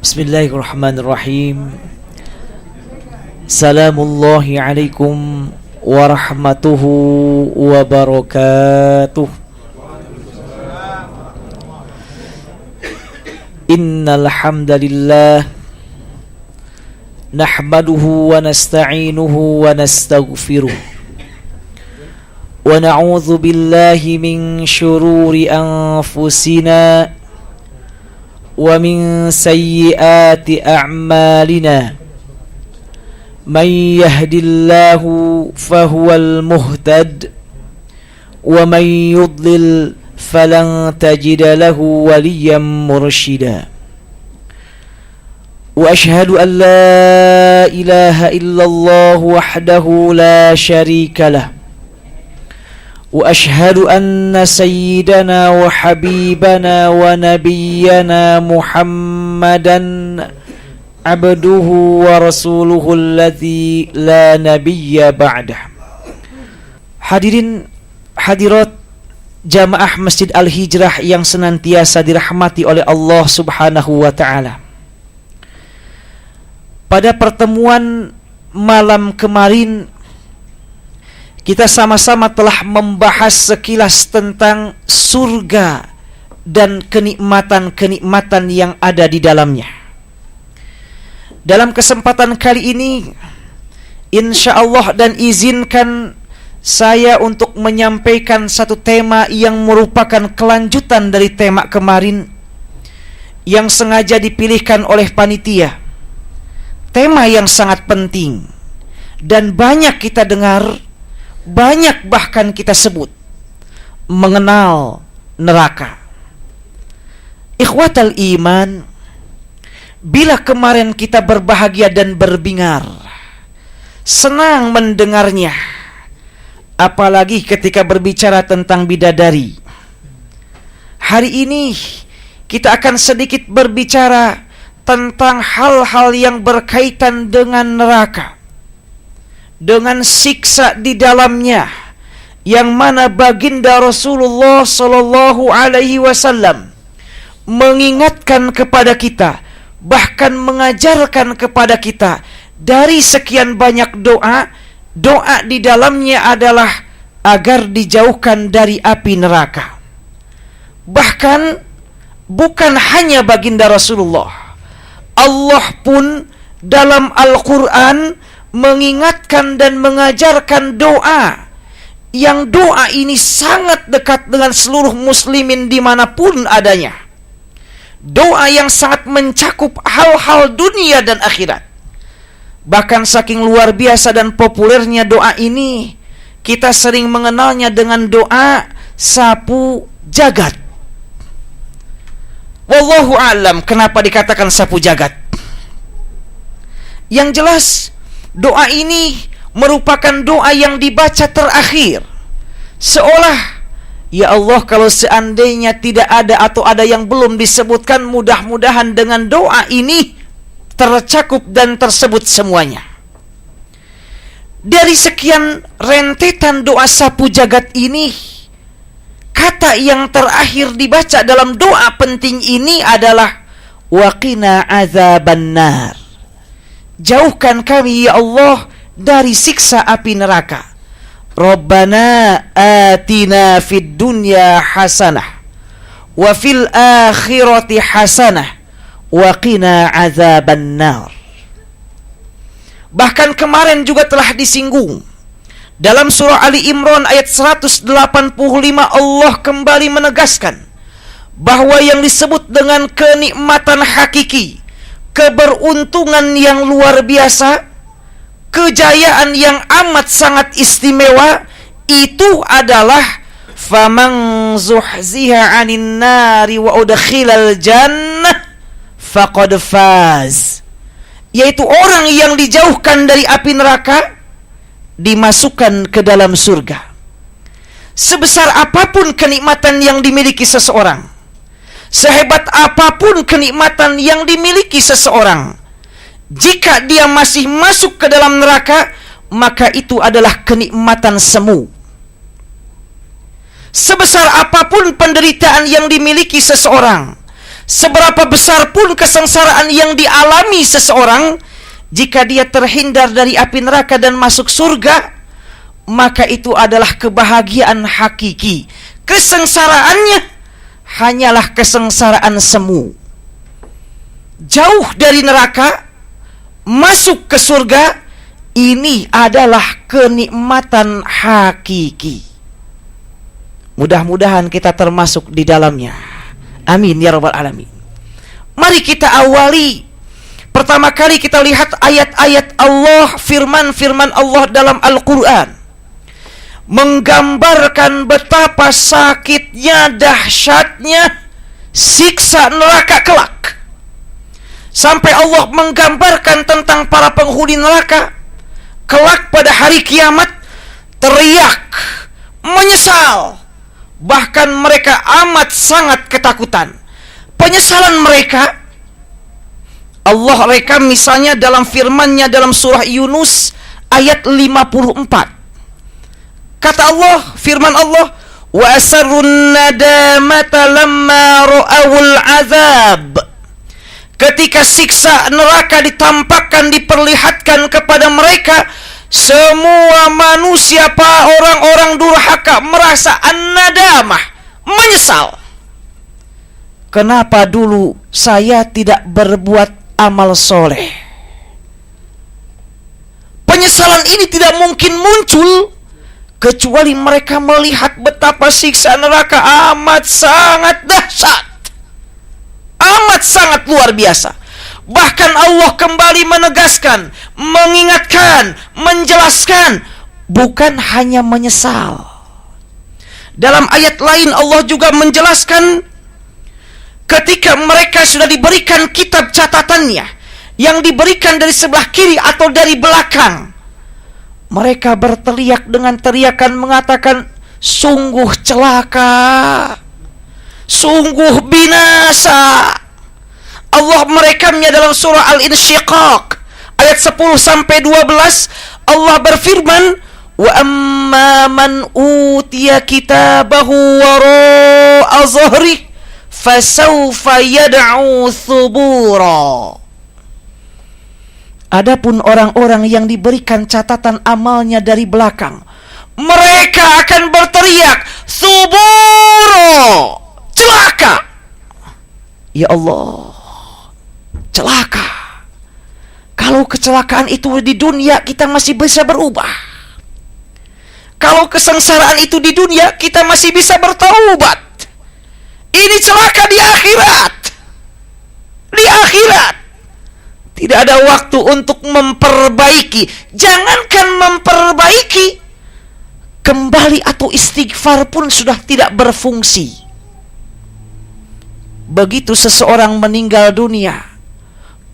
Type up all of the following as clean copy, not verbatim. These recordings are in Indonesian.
Bismillahirrahmanirrahim. Salamullahi alaikum warahmatuhu wabarakatuh. Innal hamdalillah nahmaduhu wa nasta'inuhu wa nastaghfiruh wa na'udzu billahi min syururi anfusina wa min sayyiati a'malina. Man yahdillahu fahuwal muhtad wa man yudlil falan tajida lahu waliyan mursyida. Wa ashhadu an la ilaha illallah wahdahu la syarika lah. Wa ashhadu anna sayyidana wa habibana wa nabiyyana Muhammadan abduhu wa rasuluhu alladzi la nabiyya ba'dah. Hadirin hadirat jamaah Masjid Al-Hijrah yang senantiasa dirahmati oleh Allah Subhanahu wa ta'ala. Pada pertemuan malam kemarin kita sama-sama telah membahas sekilas tentang surga dan kenikmatan-kenikmatan yang ada di dalamnya. Dalam kesempatan kali ini, insyaallah dan izinkan saya untuk menyampaikan satu tema yang merupakan kelanjutan dari tema kemarin yang sengaja dipilihkan oleh panitia. Tema yang sangat penting dan banyak kita dengar, banyak bahkan kita sebut, mengenal neraka. Ikhwatal iman, bila kemarin kita berbahagia dan berbingar, senang mendengarnya, apalagi ketika berbicara tentang bidadari. Hari ini kita akan sedikit berbicara tentang hal-hal yang berkaitan dengan neraka, dengan siksa di dalamnya, yang mana baginda Rasulullah sallallahu alaihi wasallam mengingatkan kepada kita, bahkan mengajarkan kepada kita dari sekian banyak doa di dalamnya adalah agar dijauhkan dari api neraka. Bahkan bukan hanya baginda Rasulullah, Allah pun dalam Al-Quran mengingatkan dan mengajarkan doa, yang doa ini sangat dekat dengan seluruh muslimin dimanapun adanya. Doa yang sangat mencakup hal-hal dunia dan akhirat. Bahkan saking luar biasa dan populernya doa ini, kita sering mengenalnya dengan doa sapu jagat. Wallahu a'lam kenapa dikatakan sapu jagat. Yang jelas, doa ini merupakan doa yang dibaca terakhir, seolah, ya Allah, kalau seandainya tidak ada atau ada yang belum disebutkan, mudah-mudahan dengan doa ini tercakup dan tersebut semuanya. Dari sekian rentetan doa sapu jagat ini, kata yang terakhir dibaca dalam doa penting ini adalah waqina azabannar. Jauhkan kami ya Allah dari siksa api neraka. Rabbana atina fid dunya hasanah wa fil akhirati hasanah wa qina azabannar. Bahkan kemarin juga telah disinggung dalam surah Ali Imran ayat 185, Allah kembali menegaskan bahwa yang disebut dengan kenikmatan hakiki, keberuntungan yang luar biasa, kejayaan yang amat sangat istimewa, itu adalah faman zuhziha 'anil nari wa udkhilal jannah faqad faz, yaitu orang yang dijauhkan dari api neraka, dimasukkan ke dalam surga. Sebesar apapun kenikmatan yang dimiliki seseorang, sehebat apapun kenikmatan yang dimiliki seseorang, jika dia masih masuk ke dalam neraka, maka itu adalah kenikmatan semu. Sebesar apapun penderitaan yang dimiliki seseorang, seberapa besar pun kesengsaraan yang dialami seseorang, jika dia terhindar dari api neraka dan masuk surga, maka itu adalah kebahagiaan hakiki. Kesengsaraannya hanyalah kesengsaraan semu. Jauh dari neraka, masuk ke surga, ini adalah kenikmatan hakiki. Mudah-mudahan kita termasuk di dalamnya. Amin ya rabbal alamin. Mari kita awali. Pertama kali kita lihat ayat-ayat Allah, firman-firman Allah dalam Al-Quran, menggambarkan betapa sakitnya, dahsyatnya siksa neraka kelak. Sampai Allah menggambarkan tentang para penghuni neraka kelak pada hari kiamat, teriak, menyesal. Bahkan mereka amat sangat ketakutan. Penyesalan mereka Allah rekam misalnya dalam firman-Nya dalam surah Yunus ayat 54. Kata Allah, firman Allah, wa asarrun nadamata lamma ra'awul azab. Ketika siksa neraka ditampakkan, diperlihatkan kepada mereka, semua manusia, para orang-orang durhaka, merasa an-nadamah, menyesal. Kenapa dulu saya tidak berbuat amal soleh? Penyesalan ini tidak mungkin muncul kecuali mereka melihat betapa siksa neraka amat sangat dahsyat, amat sangat luar biasa. Bahkan Allah kembali menegaskan, mengingatkan, menjelaskan, bukan hanya menyesal. Dalam ayat lain Allah juga menjelaskan, ketika mereka sudah diberikan kitab catatannya, yang diberikan dari sebelah kiri atau dari belakang, mereka berteriak dengan teriakan mengatakan, sungguh celaka, sungguh binasa. Allah merekamnya dalam surah Al-Insyiqaq ayat 10-12. Allah berfirman, wa amma man utiya kitabahu wara'a zahri fasawfa yad'u thubura. Adapun orang-orang yang diberikan catatan amalnya dari belakang, mereka akan berteriak, thubura, celaka. Ya Allah, celaka. Kalau kecelakaan itu di dunia, kita masih bisa berubah. Kalau kesengsaraan itu di dunia, kita masih bisa bertaubat. Ini celaka di akhirat. Di akhirat tidak ada waktu untuk memperbaiki. Jangankan memperbaiki, kembali atau istighfar pun sudah tidak berfungsi. Begitu seseorang meninggal dunia,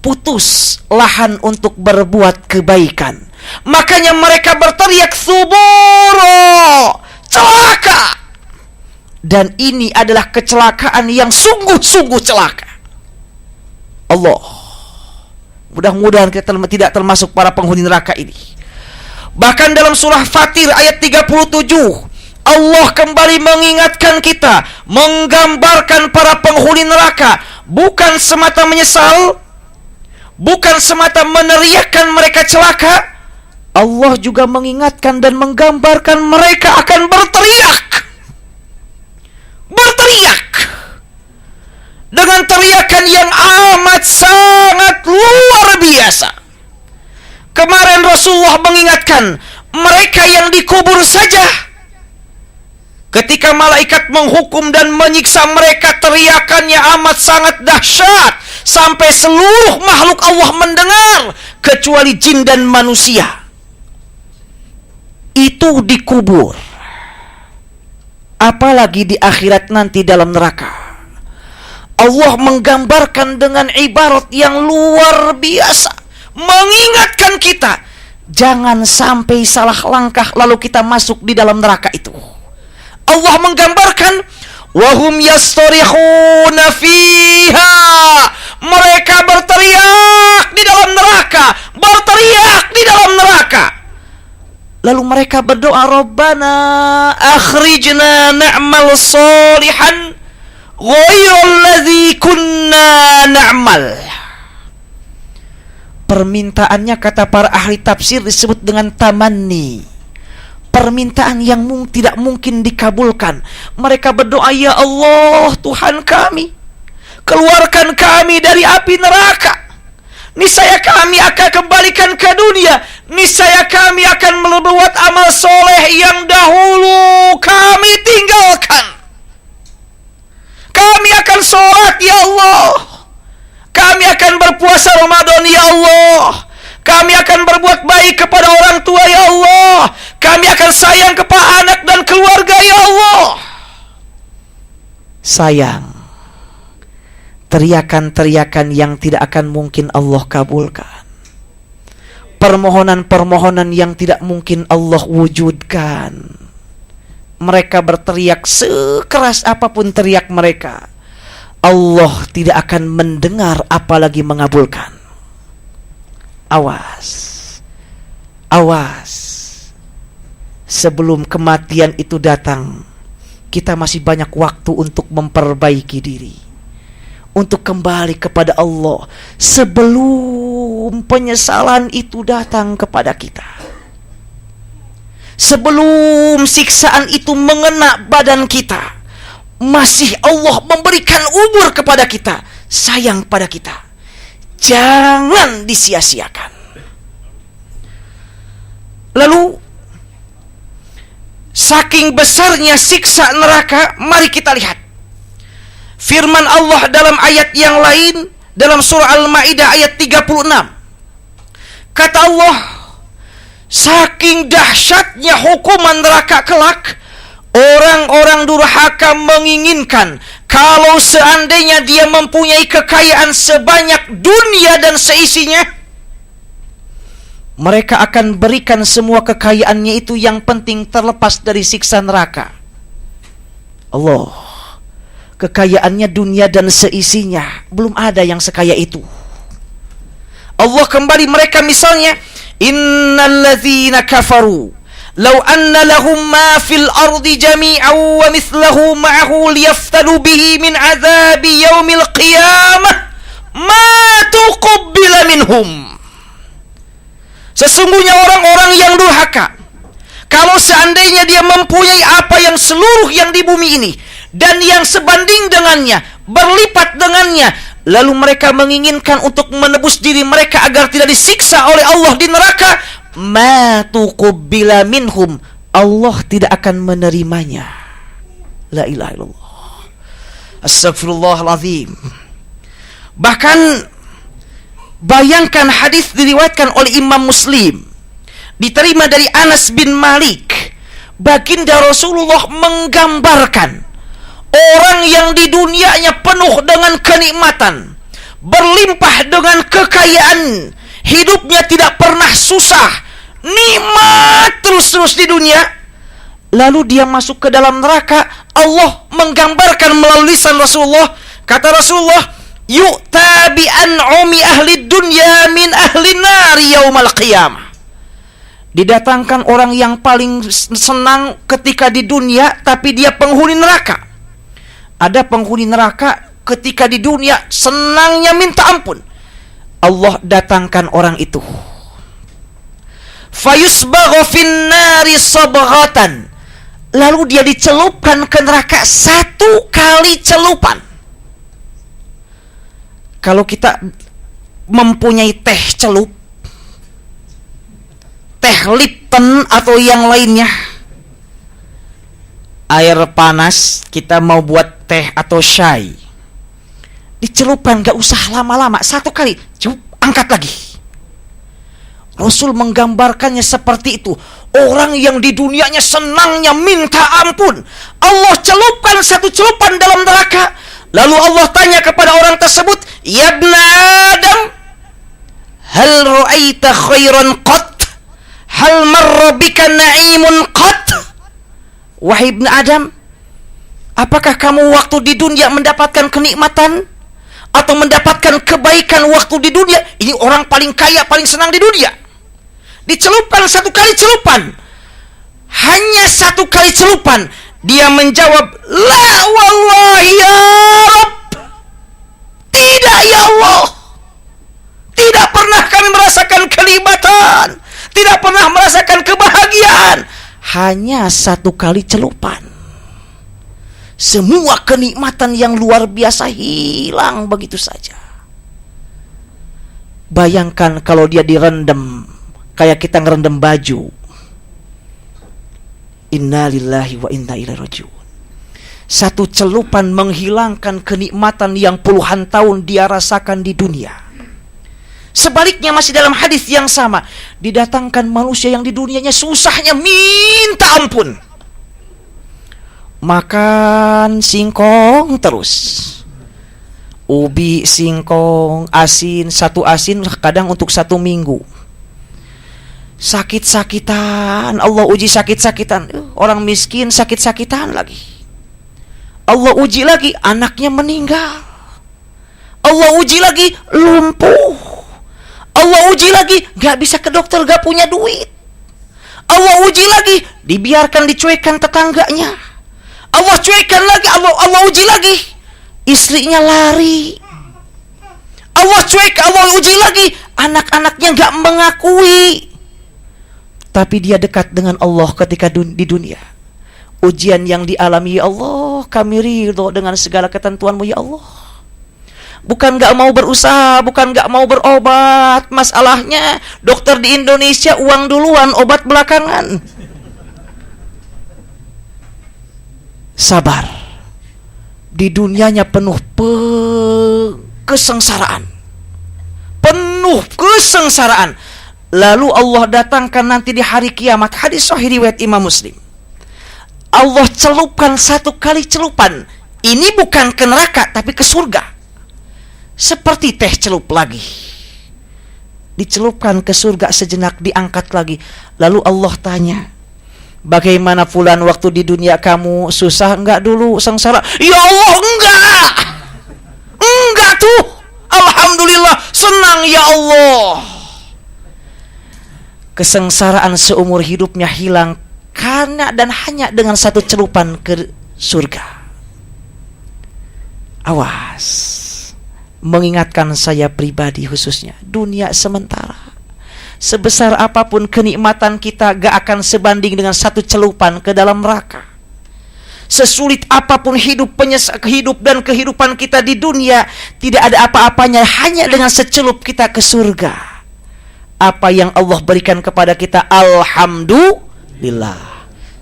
putus lahan untuk berbuat kebaikan. Makanya mereka berteriak, suburo, celaka. Dan ini adalah kecelakaan yang sungguh-sungguh celaka. Allah, mudah-mudahan kita tidak termasuk para penghuni neraka ini. Bahkan dalam surah Fatir ayat 37, Allah kembali mengingatkan kita, menggambarkan para penghuni neraka, bukan semata menyesal, bukan semata meneriakkan mereka celaka. Allah juga mengingatkan dan menggambarkan mereka akan berteriak. Berteriak dengan teriakan yang amat sangat luar biasa. Kemarin Rasulullah mengingatkan, mereka yang dikubur saja, ketika malaikat menghukum dan menyiksa mereka, teriakannya amat sangat dahsyat, sampai seluruh makhluk Allah mendengar, kecuali jin dan manusia. Itu dikubur, apalagi di akhirat nanti dalam neraka. Allah menggambarkan dengan ibarat yang luar biasa, mengingatkan kita, jangan sampai salah langkah lalu kita masuk di dalam neraka itu. Allah menggambarkan, wahum yastarihuna fiha, mereka berteriak di dalam neraka, berteriak di dalam neraka. Lalu mereka berdoa, Rabbana akhrijna na'mal salihan ghairul ladzi kunna na'mal. Permintaannya kata para ahli tafsir disebut dengan tamanni. Permintaan yang tidak mungkin dikabulkan. Mereka berdoa, ya Allah Tuhan kami, keluarkan kami dari api neraka. Niscaya kami akan kembalikan ke dunia. Niscaya kami akan berbuat amal soleh yang dahulu kami tinggalkan. Kami akan sholat ya Allah. Kami akan berpuasa Ramadan ya Allah. Kami akan berbuat baik kepada orang tua ya Allah. Kami akan sayang kepada anak dan keluarga ya Allah. Sayang. Teriakan-teriakan yang tidak akan mungkin Allah kabulkan. Permohonan-permohonan yang tidak mungkin Allah wujudkan. Mereka berteriak sekeras apapun teriak mereka, Allah tidak akan mendengar apalagi mengabulkan. Awas. Awas. Sebelum kematian itu datang, kita masih banyak waktu untuk memperbaiki diri, untuk kembali kepada Allah sebelum penyesalan itu datang kepada kita. Sebelum siksaan itu mengena badan kita, masih Allah memberikan umur kepada kita, sayang pada kita. Jangan disia-siakan. Lalu, saking besarnya siksa neraka, mari kita lihat firman Allah dalam ayat yang lain, dalam surah Al-Maidah ayat 36. Kata Allah, saking dahsyatnya hukuman neraka kelak, orang-orang durhaka menginginkan kalau seandainya dia mempunyai kekayaan sebanyak dunia dan seisinya, mereka akan berikan semua kekayaannya itu, yang penting terlepas dari siksa neraka. Allah, kekayaannya dunia dan seisinya, belum ada yang sekaya itu. Allah kembali mereka misalnya, innalladzina kafaru law anna lahum ma fil ardi jami'an wa mithluhu ma'ahu liyaftadu bihi min azabi yaumil qiyamah ma tuqabbila minhum. Sesungguhnya orang-orang yang durhaka, kalau seandainya dia mempunyai apa yang seluruh yang di bumi ini dan yang sebanding dengannya, berlipat dengannya, lalu mereka menginginkan untuk menebus diri mereka agar tidak disiksa oleh Allah di neraka, ma tuqabbila minhum, Allah tidak akan menerimanya. La ilaha illallah. Astagfirullahaladzim. Bahkan bayangkan, hadis diriwayatkan oleh Imam Muslim, diterima dari Anas bin Malik, baginda Rasulullah menggambarkan orang yang di dunianya penuh dengan kenikmatan, berlimpah dengan kekayaan, hidupnya tidak pernah susah, nikmat terus-terus di dunia, lalu dia masuk ke dalam neraka. Allah menggambarkan melalui lisan Rasulullah, kata Rasulullah, yu'ta bi an'umi ahli dunya min ahli nari yaumal qiyamah. Didatangkan orang yang paling senang ketika di dunia, tapi dia penghuni neraka. Ada penghuni neraka ketika di dunia senangnya minta ampun. Allah datangkan orang itu. Fayusbaghu fin nari sabghatan. Lalu dia dicelupkan ke neraka 1 kali celupan. Kalau kita mempunyai teh celup, teh Lipton atau yang lainnya, air panas, kita mau buat teh atau syai, dicelupkan, gak usah lama-lama, 1 kali, cukup, angkat lagi. Rasul menggambarkannya seperti itu. Orang yang di dunianya senangnya minta ampun, Allah celupkan 1 celupan dalam neraka. Lalu Allah tanya kepada orang tersebut, ya ibn Adam, hal ra'aita khairan qat? Hal marra bika na'imun qat? Wahai ibn Adam, apakah kamu waktu di dunia mendapatkan kenikmatan atau mendapatkan kebaikan waktu di dunia? Ini orang paling kaya, paling senang di dunia. Dicelupkan 1 kali celupan, hanya 1 kali celupan, Dia menjawab, la wallahi ya Rabb, tidak ya Allah, tidak pernah kami merasakan kenikmatan, tidak pernah merasakan kebahagiaan, hanya satu kali celupan. Semua kenikmatan yang luar biasa hilang begitu saja. Bayangkan kalau dia direndam kayak kita ngerendam baju. Inna lillahi wa inna ilaihi raji'un. Satu celupan menghilangkan kenikmatan yang puluhan tahun dia rasakan di dunia. Sebaliknya masih dalam hadis yang sama, didatangkan manusia yang di dunianya susahnya minta ampun. Makan singkong terus, ubi, singkong, asin, satu asin kadang untuk 1 minggu. Sakit-sakitan, Allah uji sakit-sakitan. Orang miskin sakit-sakitan lagi. Allah uji lagi, anaknya meninggal. Allah uji lagi, lumpuh. Allah uji lagi, gak bisa ke dokter, gak punya duit. Allah uji lagi, dibiarkan dicuekan tetangganya. Allah cuekan lagi, Allah uji lagi, istrinya lari. Allah cuek, Allah uji lagi, anak-anaknya gak mengakui. Tapi dia dekat dengan Allah ketika di dunia. Ujian yang dialami, ya Allah, kami ridho dengan segala ketentuan-Mu ya Allah. Bukan gak mau berusaha, bukan gak mau berobat. Masalahnya dokter di Indonesia uang duluan, obat belakangan. Sabar. Di dunianya penuh kesengsaraan. Penuh kesengsaraan. Lalu Allah datangkan nanti di hari kiamat. Hadis sahih riwayat Imam Muslim. Allah celupkan 1 kali celupan. Ini bukan ke neraka tapi ke surga. Seperti teh celup lagi. Dicelupkan ke surga sejenak, diangkat lagi. Lalu Allah tanya, bagaimana fulan waktu di dunia kamu susah enggak dulu, sengsara? Ya Allah, enggak. Enggak tuh. Alhamdulillah, senang ya Allah. Kesengsaraan seumur hidupnya hilang karena dan hanya dengan 1 celupan ke surga. Awas, mengingatkan saya pribadi khususnya, dunia sementara. Sebesar apapun kenikmatan kita gak akan sebanding dengan 1 celupan ke dalam neraka. Sesulit apapun hidup dan kehidupan kita di dunia, tidak ada apa-apanya hanya dengan secelup kita ke surga. Apa yang Allah berikan kepada kita, alhamdulillah.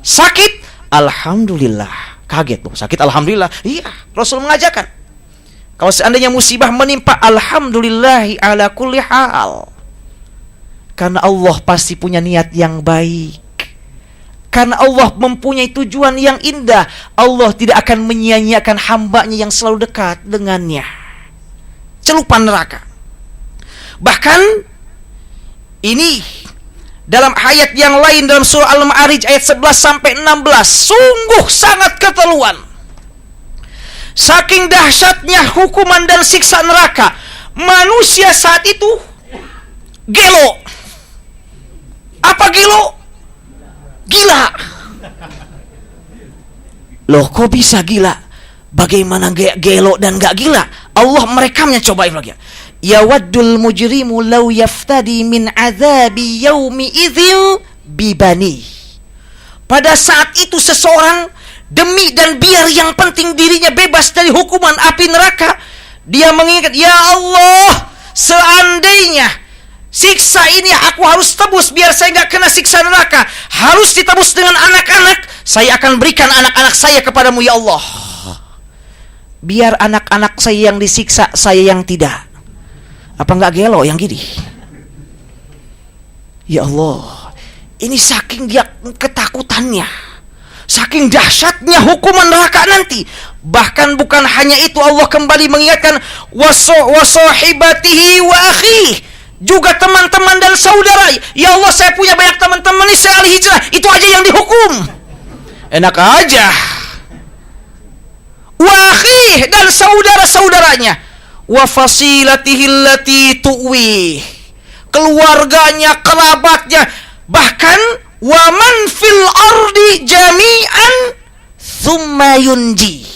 Sakit, alhamdulillah. Kaget loh, sakit alhamdulillah. Iya, Rasul mengajarkan, kalau seandainya musibah menimpa, alhamdulillahi ala kulli hal. Karena Allah pasti punya niat yang baik. Karena Allah mempunyai tujuan yang indah. Allah tidak akan menyia-nyiakan hambanya yang selalu dekat dengannya. Celupan neraka. Bahkan ini dalam ayat yang lain dalam surah Al-Ma'arij ayat 11-16, sungguh sangat keterlaluan. Saking dahsyatnya hukuman dan siksa neraka, manusia saat itu gelo. Apa gelo? Gila. Loh, kok bisa gila? Bagaimana gelo dan gak gila? Allah merekamnya, coba lagi. Yawaddul mujrimu law yaftadi min azabi yaumi idzil bibani. Pada saat itu seseorang demi dan biar yang penting dirinya bebas dari hukuman api neraka, dia mengingat, ya Allah, seandainya siksa ini aku harus tebus biar saya gak kena siksa neraka, harus ditebus dengan anak-anak, saya akan berikan anak-anak saya kepadamu ya Allah. Biar anak-anak saya yang disiksa, saya yang tidak. Apa enggak gelo yang gini? Ya Allah, ini saking dia ketakutannya, saking dahsyatnya hukuman neraka nanti. Bahkan bukan hanya itu, Allah kembali mengingatkan wasahibatihi wa akhi, juga teman-teman dan saudara. Ya Allah, saya punya banyak teman-teman nih, saya ahli hijrah, itu aja yang dihukum. Enak aja. Wa akhi, dan saudara-saudaranya. Wa fasilatihi allati tuwi, keluarganya, kerabatnya, bahkan wa man fil ardi jami'an tsumma yunji.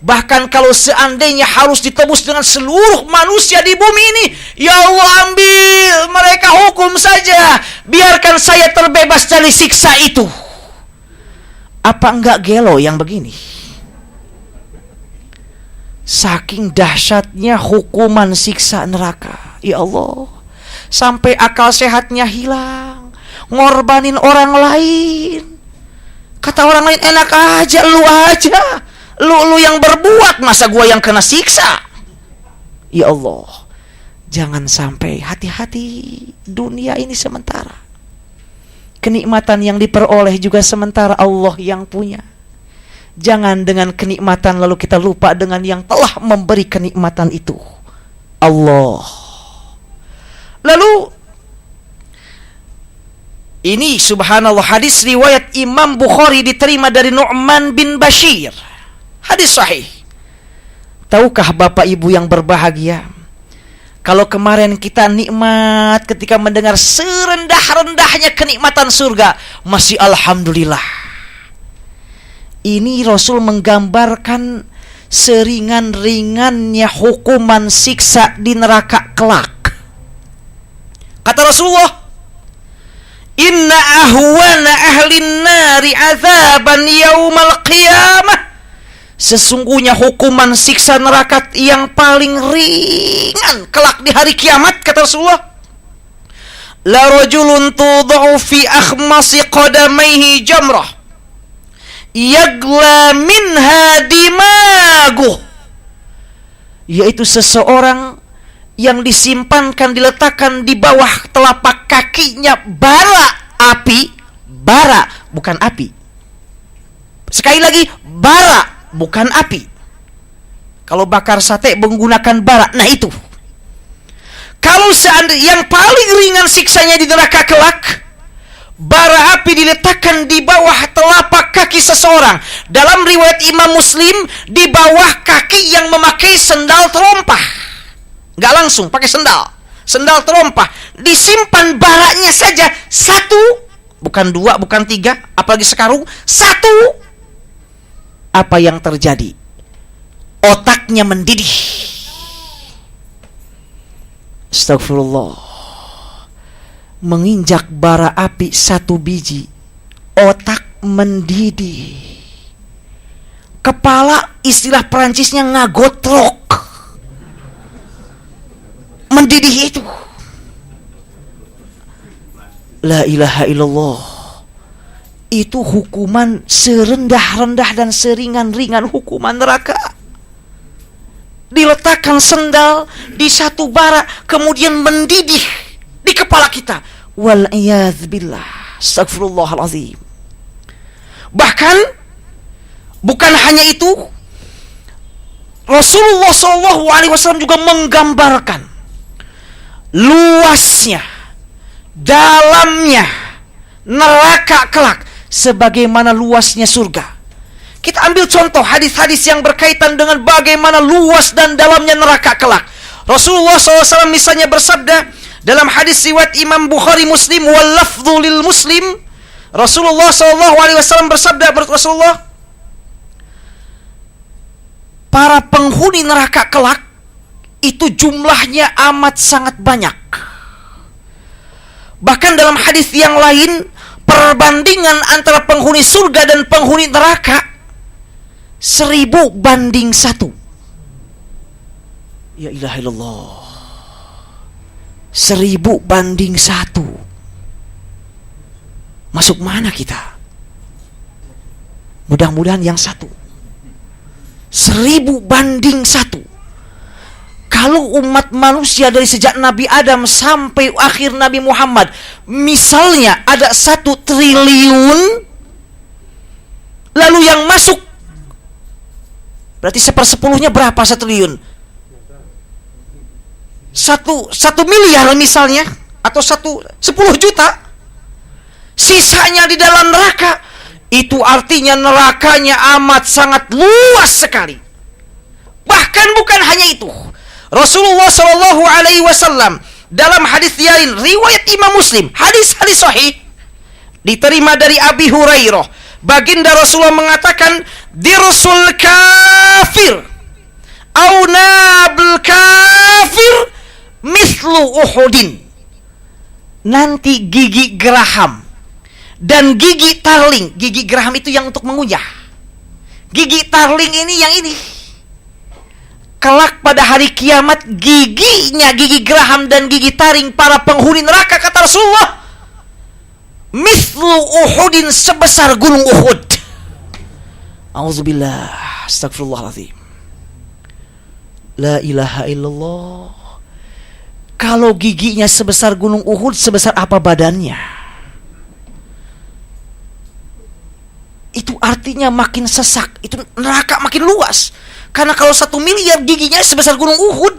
Bahkan kalau seandainya harus ditebus dengan seluruh manusia di bumi ini, ya Allah, ambil mereka, hukum saja, biarkan saya terbebas dari siksa itu. Apa enggak gelo yang begini? Saking dahsyatnya hukuman siksa neraka, ya Allah, sampai akal sehatnya hilang, ngorbanin orang lain. Kata orang lain, enak aja, lu aja, lu yang berbuat, masa gua yang kena siksa? Ya Allah, jangan sampai. Hati-hati, dunia ini sementara. Kenikmatan yang diperoleh juga sementara, Allah yang punya. Jangan dengan kenikmatan lalu kita lupa dengan yang telah memberi kenikmatan itu, Allah. Lalu ini subhanallah, hadis riwayat Imam Bukhari diterima dari Nu'man bin Bashir. Hadis sahih. Tahukah Bapak Ibu yang berbahagia, kalau kemarin kita nikmat ketika mendengar serendah-rendahnya kenikmatan surga, masih alhamdulillah. Ini Rasul menggambarkan seringan-ringannya hukuman siksa di neraka kelak. Kata Rasulullah, inna ahwana ahlin nari azaban yaumal qiyamah. Sesungguhnya hukuman siksa neraka yang paling ringan kelak di hari kiamat, kata Rasulullah, la rajulun tudau fi akhmasi qadamaihi jamrah yagla minha dimaguh. Yaitu seseorang yang disimpankan, diletakkan di bawah telapak kakinya bara api. Bara, bukan api. Sekali lagi, bara, bukan api. Kalau bakar sate menggunakan bara, nah itu. Kalau seandainya yang paling ringan siksanya di neraka kelak, bara api diletakkan di bawah telapak kaki seseorang. Dalam riwayat Imam Muslim, di bawah kaki yang memakai sendal terompah. Nggak langsung pakai sendal terompah. Disimpan baranya saja satu, bukan dua, bukan tiga, apalagi sekarung, satu. Apa yang terjadi? Otaknya mendidih. Astagfirullah. Menginjak bara api satu biji, otak mendidih. Kepala, istilah Perancisnya ngagotrok. Mendidih itu. La ilaha illallah. Itu hukuman serendah-rendah dan seringan-ringan hukuman neraka. Diletakkan sendal di satu bara, kemudian mendidih di kepala kita. Wal'iyadzubillah. Astagfirullahalazim. Bahkan bukan hanya itu, Rasulullah SAW juga menggambarkan luasnya, dalamnya neraka kelak sebagaimana luasnya surga. Kita ambil contoh hadis-hadis yang berkaitan dengan bagaimana luas dan dalamnya neraka kelak. Rasulullah SAW misalnya bersabda dalam hadis riwayat Imam Bukhari Muslim, wal lafdhu lil Muslim, Rasulullah SAW bersabda, Rasulullah, para penghuni neraka kelak itu jumlahnya amat sangat banyak. Bahkan dalam hadis yang lain, perbandingan antara penghuni surga dan penghuni neraka 1000 banding 1. Ya ilaha illallah. 1000 banding 1. Masuk mana kita? Mudah-mudahan yang 1. 1000 banding 1. Kalau umat manusia dari sejak Nabi Adam sampai akhir Nabi Muhammad, misalnya ada 1 triliun, lalu yang masuk berarti 1/10-nya berapa 1 triliun? 1 miliar misalnya, atau 10 juta. Sisanya di dalam neraka. Itu artinya nerakanya amat sangat luas sekali. Bahkan bukan hanya itu, Rasulullah SAW dalam hadis lain riwayat Imam Muslim, hadis sahih diterima dari Abi Hurairah, baginda Rasulullah mengatakan, dirsul kafir au nabl kafir mislu Uhudin. Nanti gigi geraham dan gigi tarling. Gigi geraham itu yang untuk mengunyah. Gigi tarling ini yang ini. Kelak pada hari kiamat, giginya, gigi geraham dan gigi taring para penghuni neraka, kata Rasulullah, mislu Uhudin, sebesar gunung Uhud. Auzubillah, astagfirullahaladzim. La ilaha illallah. Kalau giginya sebesar gunung Uhud, sebesar apa badannya? Itu artinya makin sesak. Itu neraka makin luas. Karena kalau 1 miliar giginya sebesar gunung Uhud,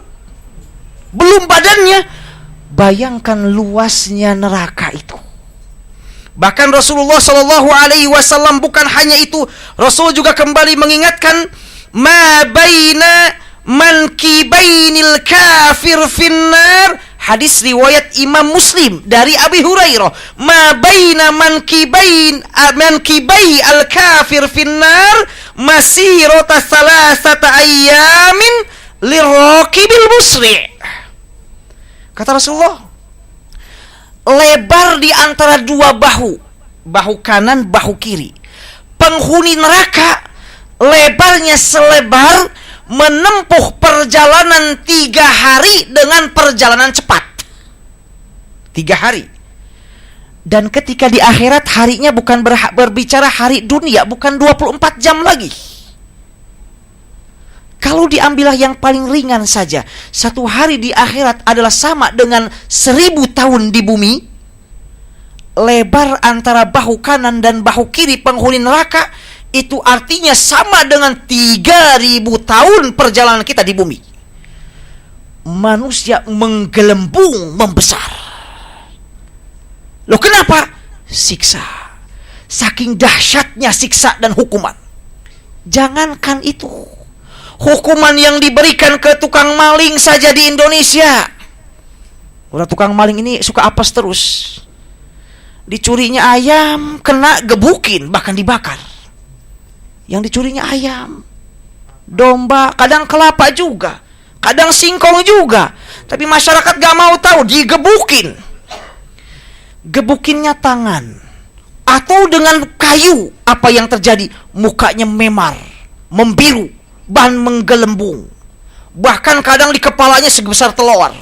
belum badannya. Bayangkan luasnya neraka itu. Bahkan Rasulullah SAW bukan hanya itu, Rasul juga kembali mengingatkan, ma baina mankibainil kafir finnar. Hadis riwayat Imam Muslim dari Abi Hurairah, ma baina mankibai al kafir finnar masirata salasata ayyamin liraqibil musri'. Kata Rasulullah, lebar di antara dua bahu kanan, bahu kiri penghuni neraka, lebarnya selebar menempuh perjalanan 3 hari dengan perjalanan cepat. 3 hari. Dan ketika di akhirat, harinya bukan berbicara hari dunia, bukan 24 jam lagi. Kalau diambillah yang paling ringan saja, 1 hari di akhirat adalah sama dengan 1000 tahun di bumi. Lebar antara bahu kanan dan bahu kiri penghuni neraka, itu artinya sama dengan 3000 tahun perjalanan kita di bumi. Manusia menggelembung, membesar. Loh, kenapa? Siksa. Saking dahsyatnya siksa dan hukuman. Jangankan itu, hukuman yang diberikan ke tukang maling saja di Indonesia. Udah, tukang maling ini suka apes terus. Dicurinya ayam, kena gebukin, bahkan dibakar. Yang dicurinya ayam, domba, kadang kelapa juga, kadang singkong juga. Tapi masyarakat gak mau tahu, digebukin. Gebukinnya tangan atau dengan kayu. Apa yang terjadi? Mukanya memar, membiru, bahan menggelembung. Bahkan kadang di kepalanya sebesar telur.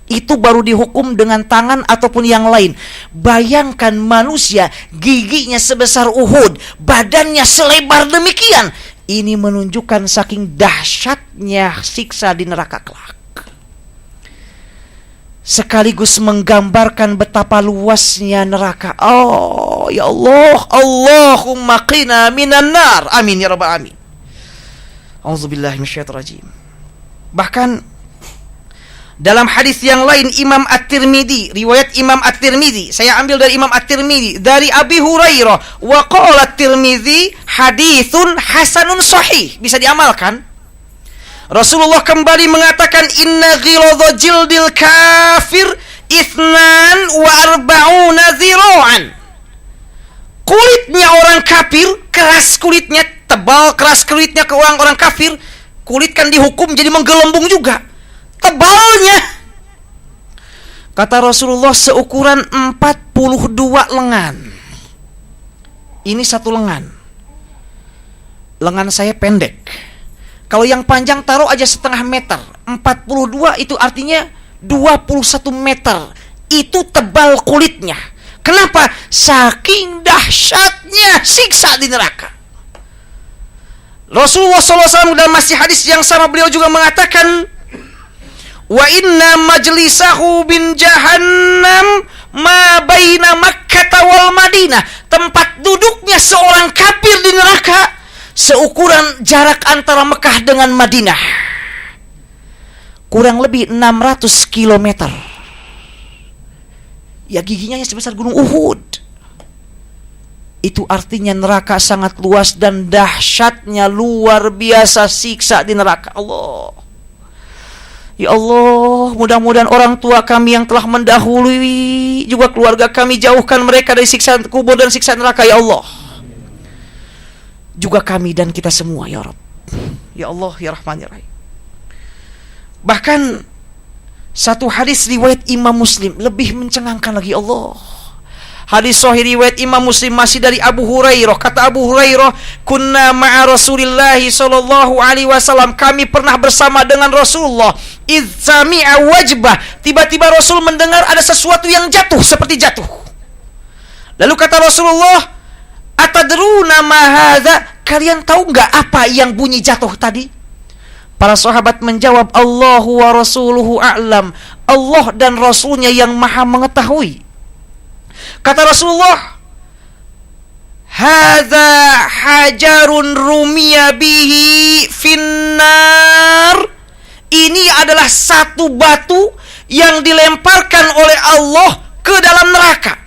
Itu baru dihukum dengan tangan ataupun yang lain. Bayangkan manusia, giginya sebesar Uhud, badannya selebar demikian. Ini menunjukkan saking dahsyatnya siksa di neraka kelak. Sekaligus menggambarkan betapa luasnya neraka. Oh ya Allah, Allahumma qina minan nar. Amin ya rabbal alamin. Auzubillahi minasyaitonir rajim. Bahkan dalam hadis yang lain Imam At-Tirmidzi, riwayat Imam At-Tirmidzi, saya ambil dari Imam At-Tirmidzi dari Abi Hurairah, wa qala At-Tirmidzi haditsun hasanun sahih, bisa diamalkan. Rasulullah kembali mengatakan, inna ghiladha jildil kafir 42 zira'an. Kulitnya orang kafir, keras kulitnya, tebal keras kulitnya ke orang kafir. Kulit kan dihukum jadi menggelembung juga. Tebalnya, kata Rasulullah, seukuran 42 lengan. Ini 1 lengan. Lengan saya pendek. Kalau yang panjang taruh aja setengah meter. 42 itu artinya 21 meter. Itu tebal kulitnya. Kenapa? Saking dahsyatnya siksa di neraka. Rasulullah SAW dalam masih hadis yang sama, beliau juga mengatakan, wa inna majlisahu bin jahannam ma baina Makkah wal Madinah. Tempat duduknya seorang kafir di neraka seukuran jarak antara Mekah dengan Madinah, kurang lebih 600 km. Ya, giginya sebesar gunung Uhud. Itu artinya neraka sangat luas dan dahsyatnya luar biasa siksa di neraka. Allah, ya Allah, mudah-mudahan orang tua kami yang telah mendahului, juga keluarga kami, jauhkan mereka dari siksa kubur dan siksa neraka, ya Allah. juga kami dan kita semua ya Rabb. Ya Allah ya Rahman ya Rahim. Bahkan satu hadis riwayat Imam Muslim lebih mencengangkan lagi, Allah. Hadis sahih riwayat Imam Muslim masih dari Abu Hurairah. Kata Abu Hurairah, kunna ma'a Rasulillah sallallahu alaihi wasallam, kami pernah bersama dengan Rasulullah. Idz sami'a wajbah, tiba-tiba Rasul mendengar ada sesuatu yang jatuh, seperti jatuh. Lalu kata Rasulullah, atadruna ma hadza, kalian tahu enggak apa yang bunyi jatuh tadi? Para sahabat menjawab, Allahu wa rasuluhu a'lam, Allah dan Rasulnya yang maha mengetahui. Kata Rasulullah, hadza hajarun rumiya bihi finnar, ini adalah satu batu yang dilemparkan oleh Allah ke dalam neraka.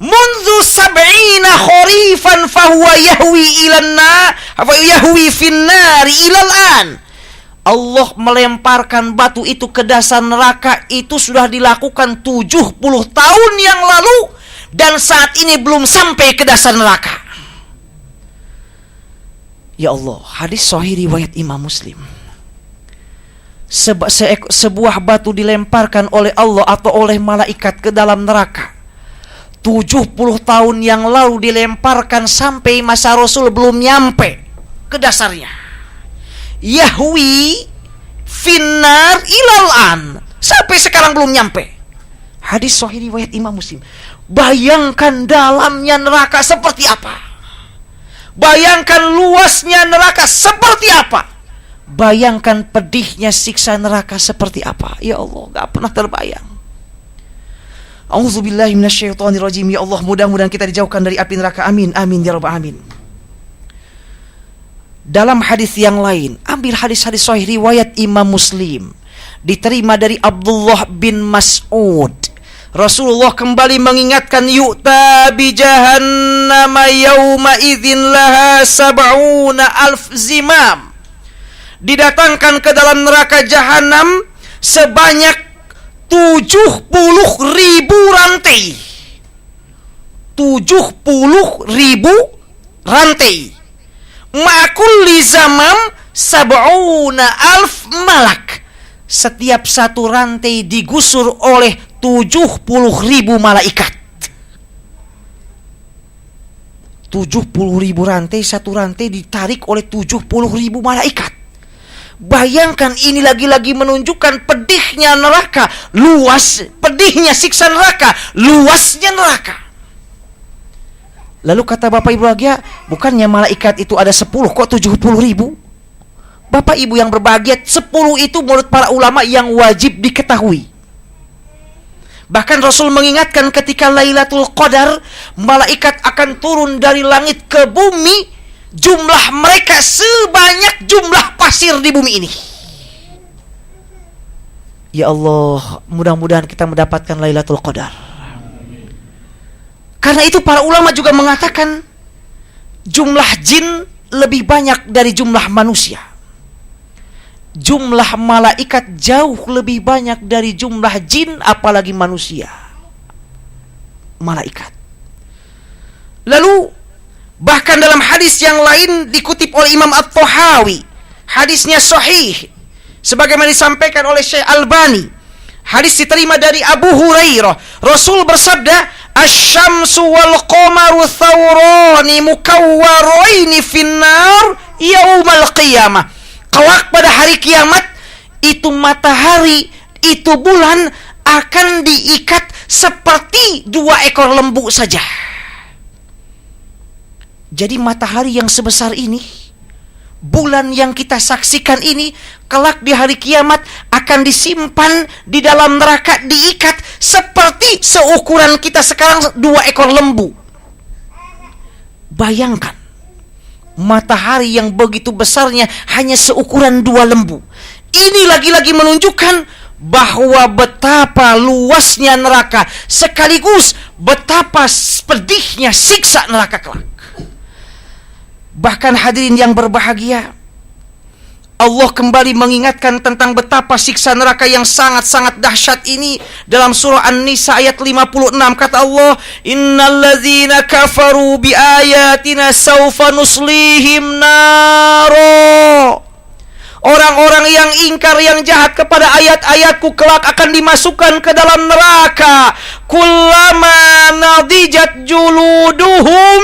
Mundu sab'ina khorifan fahuwa yahwi ilanna yahwi finnari ilal'an. Allah melemparkan batu itu ke dasar neraka itu sudah dilakukan 70 tahun yang lalu, dan saat ini belum sampai ke dasar neraka. Ya Allah, hadis sahih riwayat Imam Muslim. Sebuah batu dilemparkan oleh Allah atau oleh malaikat ke dalam neraka. 70 tahun yang lalu dilemparkan, sampai masa Rasul belum nyampe ke dasarnya. Yahwi finnar ilal'an, sampai sekarang belum nyampe. Hadis sahih riwayat Imam Muslim. Bayangkan dalamnya neraka seperti apa. Bayangkan luasnya neraka seperti apa. Bayangkan pedihnya siksa neraka seperti apa. Ya Allah, gak pernah terbayang. A'udzubillahi minasyaitonirrajim. Ya Allah, mudah-mudahan kita dijauhkan dari api neraka. Amin, amin ya rabbal alamin. Dalam hadis yang lain, ambil hadis-hadis sahih riwayat Imam Muslim, diterima dari Abdullah bin Mas'ud. Rasulullah kembali mengingatkan, yu'ta bi jahannama yawma idzin laha sab'una alf zimam. Didatangkan ke dalam neraka jahanam sebanyak 70.000 rantai. 70.000 rantai. Ma'kulli zamam sab'una alf malak. Setiap satu rantai digusur oleh 70.000 malaikat. 70.000 rantai, satu rantai ditarik oleh 70.000 malaikat. Bayangkan, ini lagi-lagi menunjukkan pedihnya neraka, luas, pedihnya siksa neraka, luasnya neraka. Lalu kata Bapak Ibu bahagia, bukannya malaikat itu ada 10, kok 70.000? Bapak Ibu yang berbahagia, 10 itu menurut para ulama yang wajib diketahui. Bahkan Rasul mengingatkan ketika Lailatul Qadar, malaikat akan turun dari langit ke bumi, jumlah mereka sebanyak jumlah pasir di bumi ini. Ya Allah, mudah-mudahan kita mendapatkan Lailatul Qadar. Karena itu para ulama juga mengatakan jumlah jin lebih banyak dari jumlah manusia. Jumlah malaikat jauh lebih banyak dari jumlah jin, apalagi manusia. Malaikat. Lalu bahkan dalam hadis yang lain dikutip oleh Imam At-Tahawi, hadisnya sahih sebagaimana disampaikan oleh Syekh Albani. Hadis diterima dari Abu Hurairah. Rasul bersabda, Asy-syamsu wal qamaru thawrani mukawwaraini finnar yaumal qiyamah. Kelak pada hari kiamat, itu matahari, itu bulan akan diikat seperti 2 ekor lembu saja. Jadi matahari yang sebesar ini, bulan yang kita saksikan ini, kelak di hari kiamat akan disimpan di dalam neraka, diikat seperti seukuran kita sekarang 2 ekor lembu. Bayangkan, matahari yang begitu besarnya hanya seukuran 2 lembu. Ini lagi-lagi menunjukkan bahwa betapa luasnya neraka, sekaligus betapa pedihnya siksa neraka kelak. Bahkan hadirin yang berbahagia, Allah kembali mengingatkan tentang betapa siksa neraka yang sangat-sangat dahsyat ini dalam surah An-Nisa ayat 56. Kata Allah, innalladzina kafaru biayatina sawfa nuslihim naro. Orang-orang yang ingkar, yang jahat kepada ayat-ayatku kelak akan dimasukkan ke dalam neraka. Kullama nadijat juluduhum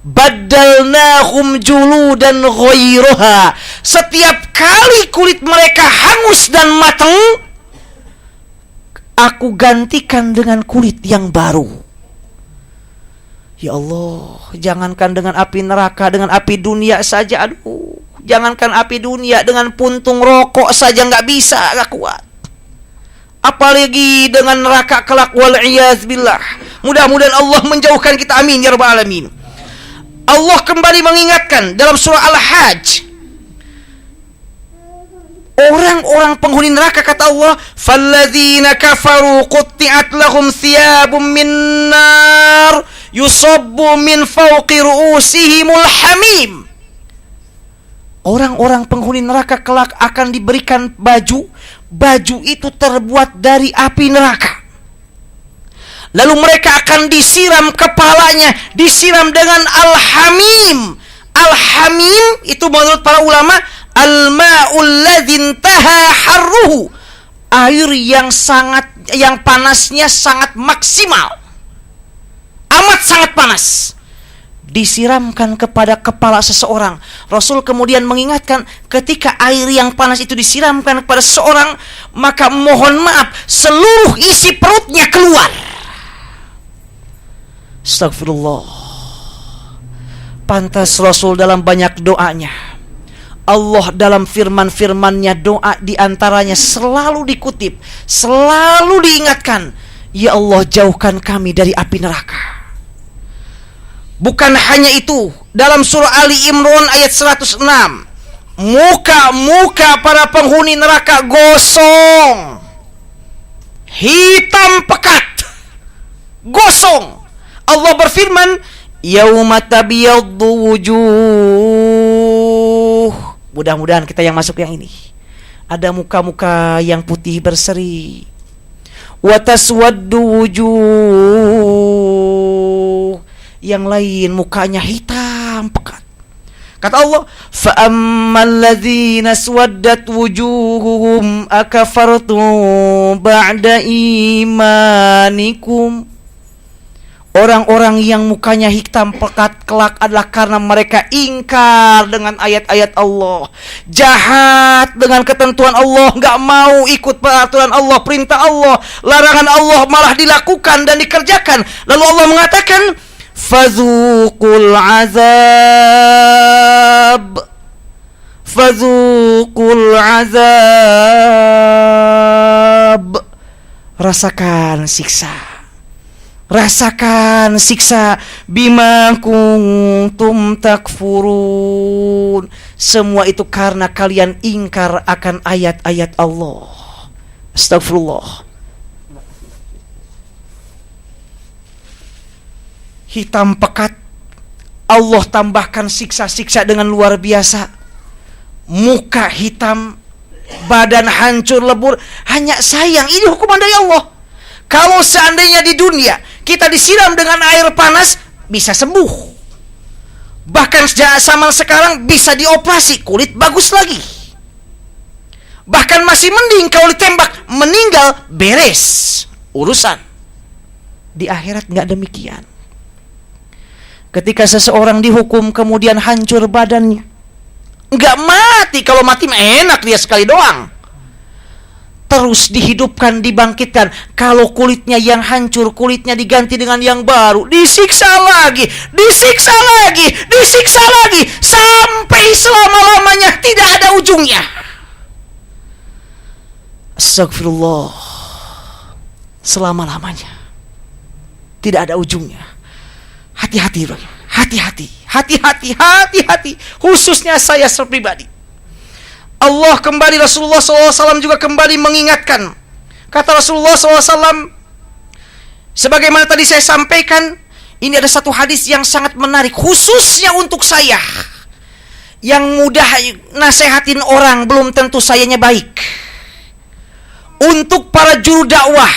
baddalnahum juludan ghairaha. Setiap kali kulit mereka hangus dan matang, aku gantikan dengan kulit yang baru. Ya Allah, jangankan dengan api neraka, dengan api dunia saja, aduh. Jangankan api dunia, dengan puntung rokok saja nggak bisa, nggak kuat. Apalagi dengan neraka kelak, wal'iyazbillah. Mudah-mudahan Allah menjauhkan kita, amin ya rabbal alamin. Allah kembali mengingatkan dalam surah Al-Hajj, orang-orang penghuni neraka, kata Allah, falladzina kafaru qutti'at lahum thiyabun min nar yusabbu min fawqi ru'usihimul hamim. Orang-orang penghuni neraka kelak akan diberikan baju. Baju itu terbuat dari api neraka. Lalu mereka akan disiram kepalanya, disiram dengan al-hamim. Al-hamim itu menurut para ulama, al-ma'ul ladzin taha harruhu. Air yang panasnya sangat maksimal. Amat sangat panas. Disiramkan kepada kepala seseorang. Rasul kemudian mengingatkan, ketika air yang panas itu disiramkan kepada seseorang, maka mohon maaf, seluruh isi perutnya keluar. Astagfirullah. Pantas Rasul dalam banyak doanya, Allah dalam firman-firmannya, doa diantaranya selalu dikutip, selalu diingatkan, ya Allah, jauhkan kami dari api neraka. Bukan hanya itu, dalam surah Ali Imran ayat 106, muka-muka para penghuni neraka gosong, hitam pekat, gosong. Allah berfirman, yauma tabyaddu wujuh. Mudah-mudahan kita yang masuk yang ini. Ada muka-muka yang putih berseri. Wa taswaddu wujuh. Yang lain mukanya hitam pekat. Kata Allah, fa ammal ladzina aswaddat wujuhuhum akafartum ba'da imanikum. Orang-orang yang mukanya hitam pekat kelak adalah karena mereka ingkar dengan ayat-ayat Allah, jahat dengan ketentuan Allah, nggak mau ikut peraturan Allah, perintah Allah, larangan Allah malah dilakukan dan dikerjakan. Lalu Allah mengatakan, fadzuqul azab, fadzuqul azab. Rasakan siksa. Rasakan siksa, bima kuntum takfurun. Semua itu karena kalian ingkar akan ayat-ayat Allah. Astagfirullah. Hitam pekat, Allah tambahkan siksa-siksa dengan luar biasa. Muka hitam, badan hancur lebur. Hanya sayang, ini hukuman dari Allah. Kalau seandainya di dunia kita disiram dengan air panas, bisa sembuh. Bahkan zaman sekarang bisa dioperasi, kulit bagus lagi. Bahkan masih mending kalau ditembak, meninggal, beres urusan. Di akhirat nggak demikian. Ketika seseorang dihukum kemudian hancur badannya, nggak mati. Kalau mati enak, dia sekali doang. Terus dihidupkan, dibangkitkan. Kalau kulitnya yang hancur, kulitnya diganti dengan yang baru, disiksa lagi, disiksa lagi, disiksa lagi, sampai selama-lamanya, tidak ada ujungnya. Astagfirullah. Selama-lamanya, tidak ada ujungnya. Hati-hati, hati-hati, hati-hati, hati-hati. Khususnya saya pribadi. Allah kembali, Rasulullah SAW juga kembali mengingatkan. Kata Rasulullah SAW, sebagaimana tadi saya sampaikan, ini ada satu hadis yang sangat menarik, khususnya untuk saya yang mudah nasehatin orang belum tentu sayanya baik. Untuk para juru dakwah,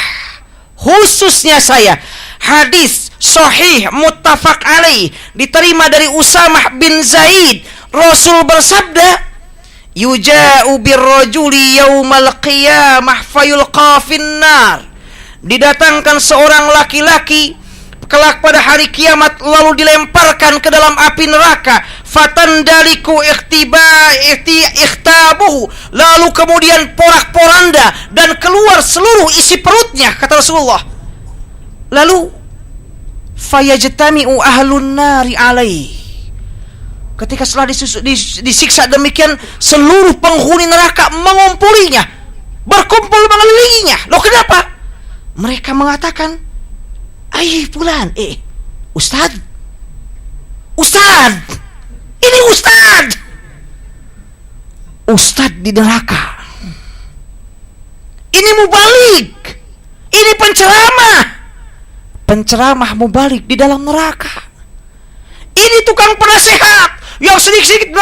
khususnya saya, hadis sahih muttafaq alaih diterima dari Usamah bin Zaid. Rasul bersabda, yuja'u birrajuli yaumal qiyamah fayulqa finnar. Didatangkan seorang laki-laki kelak pada hari kiamat, lalu dilemparkan ke dalam api neraka. Fatandaliku ikhtabuhu, lalu kemudian porak-poranda dan keluar seluruh isi perutnya, kata Rasulullah. Lalu fayajtami'u ahlun nari alaih. Ketika setelah disiksa demikian, seluruh penghuni neraka mengumpulinya, berkumpul mengelilinginya. Loh, kenapa? Mereka mengatakan, fulan, Ustaz, ini Ustaz di neraka. Ini mubalik, ini penceramah mubalik di dalam neraka. Ini tukang penasehat yang sedikit-sedikit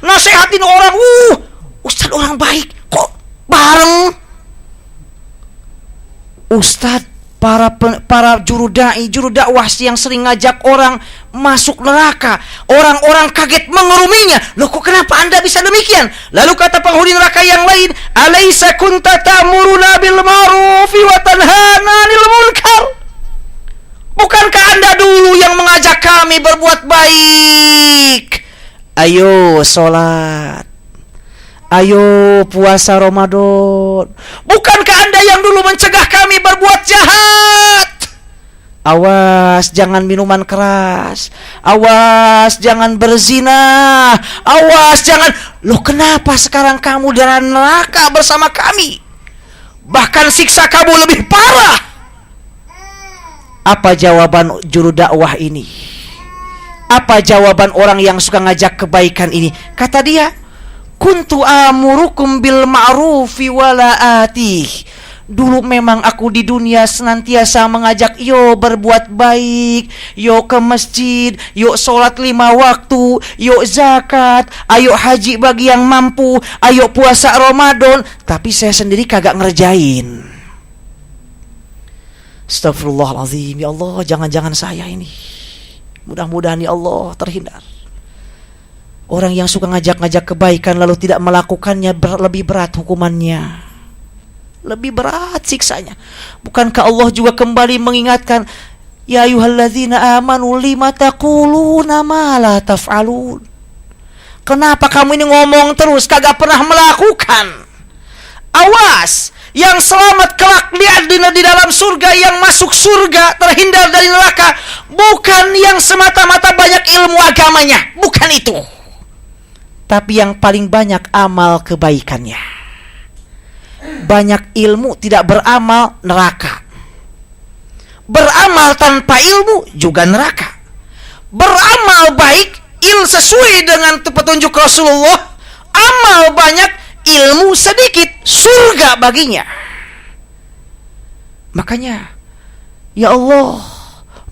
nasehatin orang. Ustaz orang baik, kok bareng Ustaz para juru dakwah yang sering ngajak orang masuk neraka. Orang-orang kaget mengeruminya. Loh, kok kenapa Anda bisa demikian? Lalu kata penghuni neraka yang lain, alaisa kunta ta'muruna bil ma'rufi wa tanhana 'anil munkar? Bukankah Anda dulu yang mengajak kami berbuat baik? Ayo sholat, ayo puasa Ramadan. Bukankah Anda yang dulu mencegah kami berbuat jahat? Awas jangan minuman keras, awas jangan berzina, awas jangan. Loh, kenapa sekarang kamu dalam neraka bersama kami? Bahkan siksa kamu lebih parah. Apa jawaban juru dakwah ini? Apa jawaban orang yang suka ngajak kebaikan ini? Kata dia, kuntu amurukum bil ma'rufi wala atih. Dulu memang aku di dunia senantiasa mengajak, yo berbuat baik, yo ke masjid, yo sholat 5 waktu, yo zakat, ayo haji bagi yang mampu, ayo puasa Ramadan. Tapi saya sendiri kagak ngerjain. Astagfirullahaladzim. Ya Allah, jangan-jangan saya ini. Mudah-mudahan ya Allah terhindar. Orang yang suka ngajak-ngajak kebaikan lalu tidak melakukannya lebih berat hukumannya, lebih berat siksanya. Bukankah Allah juga kembali mengingatkan, ya ayyuhalladzina amanu lima taquluna ma la taf'alun? Kenapa kamu ini ngomong terus kagak pernah melakukan? Awas, yang selamat kelak lihat di dalam surga, yang masuk surga terhindar dari neraka, bukan yang semata-mata banyak ilmu agamanya, bukan itu, tapi yang paling banyak amal kebaikannya. Banyak ilmu tidak beramal, neraka. Beramal tanpa ilmu juga neraka. Beramal baik, sesuai dengan petunjuk Rasulullah, amal banyak, ilmu sedikit, surga baginya. Makanya, ya Allah,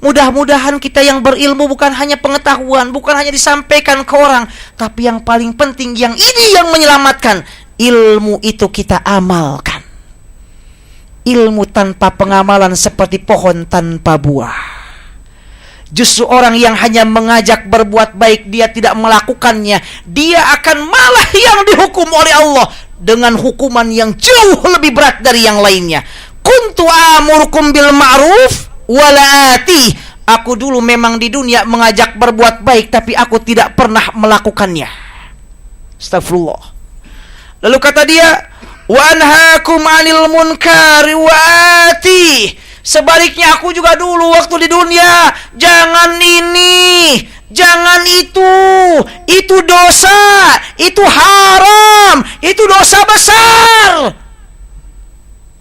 mudah-mudahan kita yang berilmu bukan hanya pengetahuan, bukan hanya disampaikan ke orang, tapi yang paling penting, yang ini yang menyelamatkan, ilmu itu kita amalkan. Ilmu tanpa pengamalan seperti pohon tanpa buah. Justru orang yang hanya mengajak berbuat baik, dia tidak melakukannya, dia akan malah yang dihukum oleh Allah dengan hukuman yang jauh lebih berat dari yang lainnya. Kuntu amurukum bil ma'ruf wala ati. Aku dulu memang di dunia mengajak berbuat baik, tapi aku tidak pernah melakukannya. Astagfirullah. Lalu kata dia, wa anhaakum 'anil munkari wa ati. Sebaliknya aku juga dulu waktu di dunia, jangan ini, jangan itu dosa, itu haram, itu dosa besar.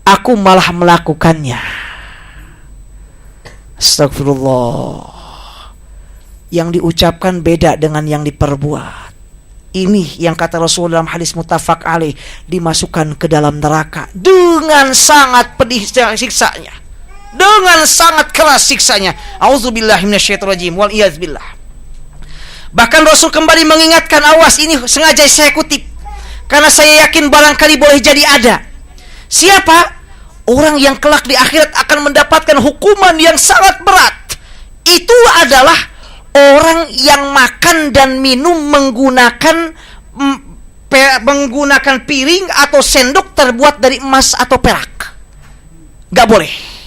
Aku malah melakukannya. Astagfirullah. Yang diucapkan beda dengan yang diperbuat. Ini yang kata Rasul dalam hadis muttafaq alaih, dimasukkan ke dalam neraka dengan sangat pedih siksanya, dengan sangat keras siksanya. Auzubillahi minasyaitonir rajim wal iyaz billah. Bahkan Rasul kembali mengingatkan, awas, ini sengaja saya kutip karena saya yakin barangkali boleh jadi ada. Siapa? Orang yang kelak di akhirat akan mendapatkan hukuman yang sangat berat. Itu adalah orang yang makan dan minum menggunakan piring atau sendok terbuat dari emas atau perak. Gak boleh.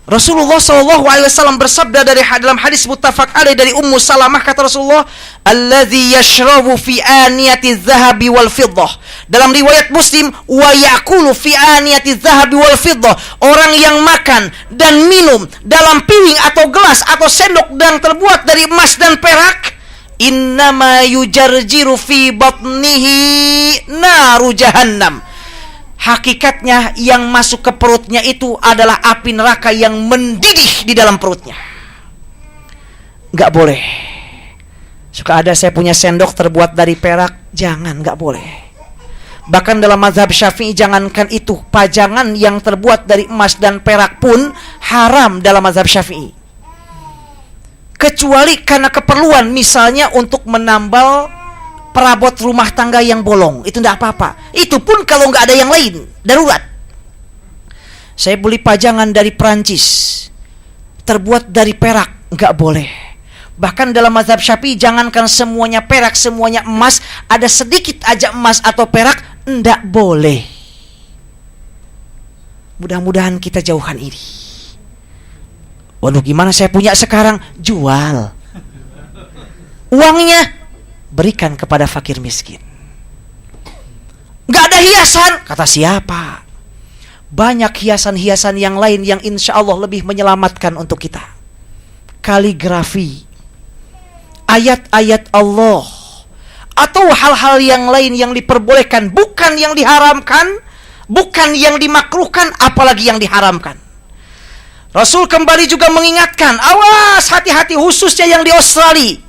Rasulullah SAW bersabda dalam hadis muttafaq alaih dari Ummu Salamah, kata Rasulullah, "Alladzi yashrabu fi aniyati dzahabi wal fiddah." Dalam riwayat Muslim, "Wa ya'kulu fi aniyati dzahabi wal fiddah." Orang yang makan dan minum dalam piring atau gelas atau sendok yang terbuat dari emas dan perak, innama yujarjiru fi batnihi naru jahannam. Hakikatnya yang masuk ke perutnya itu adalah api neraka yang mendidih di dalam perutnya. Gak boleh. Suka ada saya punya sendok terbuat dari perak, jangan, gak boleh. Bahkan dalam mazhab Syafi'i, jangankan itu, pajangan yang terbuat dari emas dan perak pun haram dalam mazhab Syafi'i. Kecuali karena keperluan, misalnya untuk menambal perabot rumah tangga yang bolong, itu tidak apa-apa. Itu pun kalau nggak ada yang lain, darurat. Saya beli pajangan dari Perancis, terbuat dari perak, nggak boleh. Bahkan dalam mazhab Syafi'i, jangankan semuanya perak, semuanya emas, ada sedikit aja emas atau perak, nggak boleh. Mudah-mudahan kita jauhan ini. Waduh, gimana saya punya sekarang? Jual. Uangnya berikan kepada fakir miskin. Gak ada hiasan. Kata siapa? Banyak hiasan-hiasan yang lain yang insya Allah lebih menyelamatkan untuk kita. Kaligrafi, ayat-ayat Allah, atau hal-hal yang lain yang diperbolehkan, bukan yang diharamkan, bukan yang dimakruhkan, apalagi yang diharamkan. Rasul kembali juga mengingatkan, awas, hati-hati, khususnya yang di Australia.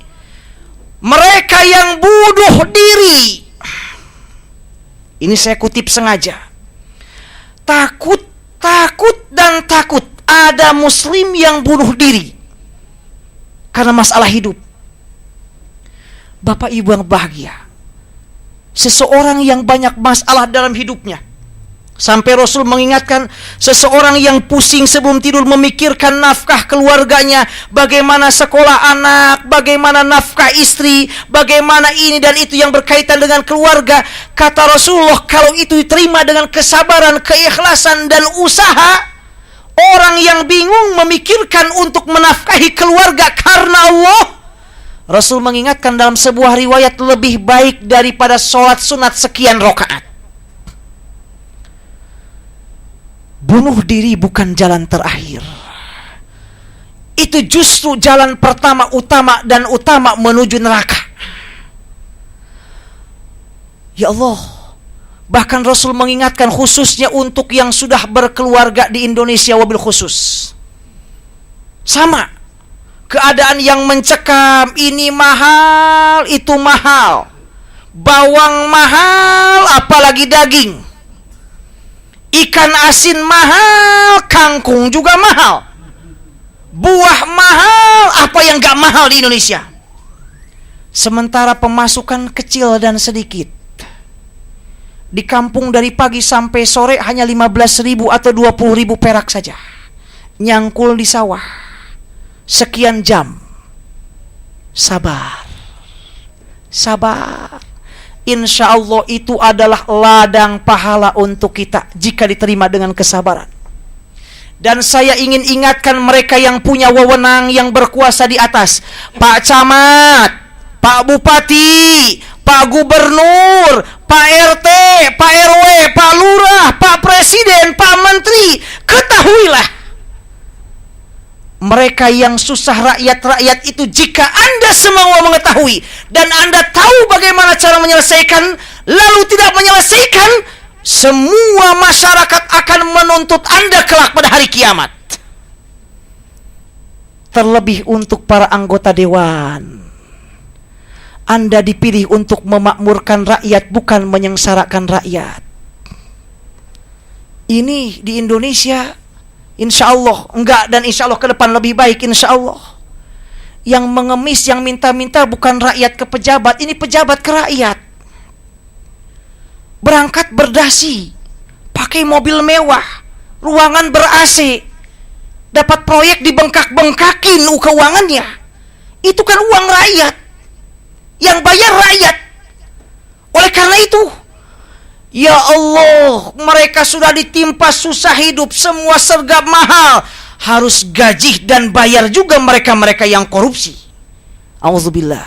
Mereka yang bunuh diri. Ini saya kutip sengaja. Takut ada muslim yang bunuh diri karena masalah hidup. Bapak Ibu yang bahagia, seseorang yang banyak masalah dalam hidupnya, sampai Rasul mengingatkan, seseorang yang pusing sebelum tidur memikirkan nafkah keluarganya, bagaimana sekolah anak, bagaimana nafkah istri, bagaimana ini dan itu yang berkaitan dengan keluarga. Kata Rasulullah, kalau itu diterima dengan kesabaran, keikhlasan dan usaha, orang yang bingung memikirkan untuk menafkahi keluarga karena Allah, Rasul mengingatkan dalam sebuah riwayat, lebih baik daripada sholat sunat sekian rakaat. Bunuh diri bukan jalan terakhir. Itu justru jalan pertama, utama menuju neraka. Ya Allah, bahkan Rasul mengingatkan khususnya untuk yang sudah berkeluarga di Indonesia, wabil khusus. Sama, keadaan yang mencekam, ini mahal, itu mahal. Bawang mahal, apalagi daging. Ikan asin mahal, kangkung juga mahal. Buah mahal, apa yang gak mahal di Indonesia? Sementara pemasukan kecil dan sedikit. Di kampung dari pagi sampai sore hanya 15.000 atau 20.000 perak saja. Nyangkul di sawah sekian jam. Sabar. Insya Allah itu adalah ladang pahala untuk kita jika diterima dengan kesabaran. Dan saya ingin ingatkan mereka yang punya wewenang, yang berkuasa di atas, Pak Camat, Pak Bupati, Pak Gubernur, Pak RT, Pak RW, Pak Lurah, Pak Presiden, Pak Menteri, ketahuilah, mereka yang susah rakyat itu, jika Anda semua mengetahui dan Anda tahu bagaimana cara menyelesaikan, lalu tidak menyelesaikan, semua masyarakat akan menuntut Anda kelak pada hari kiamat. Terlebih untuk para anggota dewan, Anda dipilih untuk memakmurkan rakyat, bukan menyengsarakan rakyat. Ini di Indonesia insya Allah enggak, dan insya Allah ke depan lebih baik insya Allah. Yang mengemis, yang minta-minta bukan rakyat ke pejabat, ini pejabat ke rakyat. Berangkat berdasi, pakai mobil mewah, ruangan ber-AC, dapat proyek dibengkak-bengkakin keuangannya. Itu kan uang rakyat, yang bayar rakyat. Oleh karena itu, ya Allah, mereka sudah ditimpa susah hidup, semua sergap mahal, harus gaji dan bayar juga mereka-mereka yang korupsi. Auzubillah.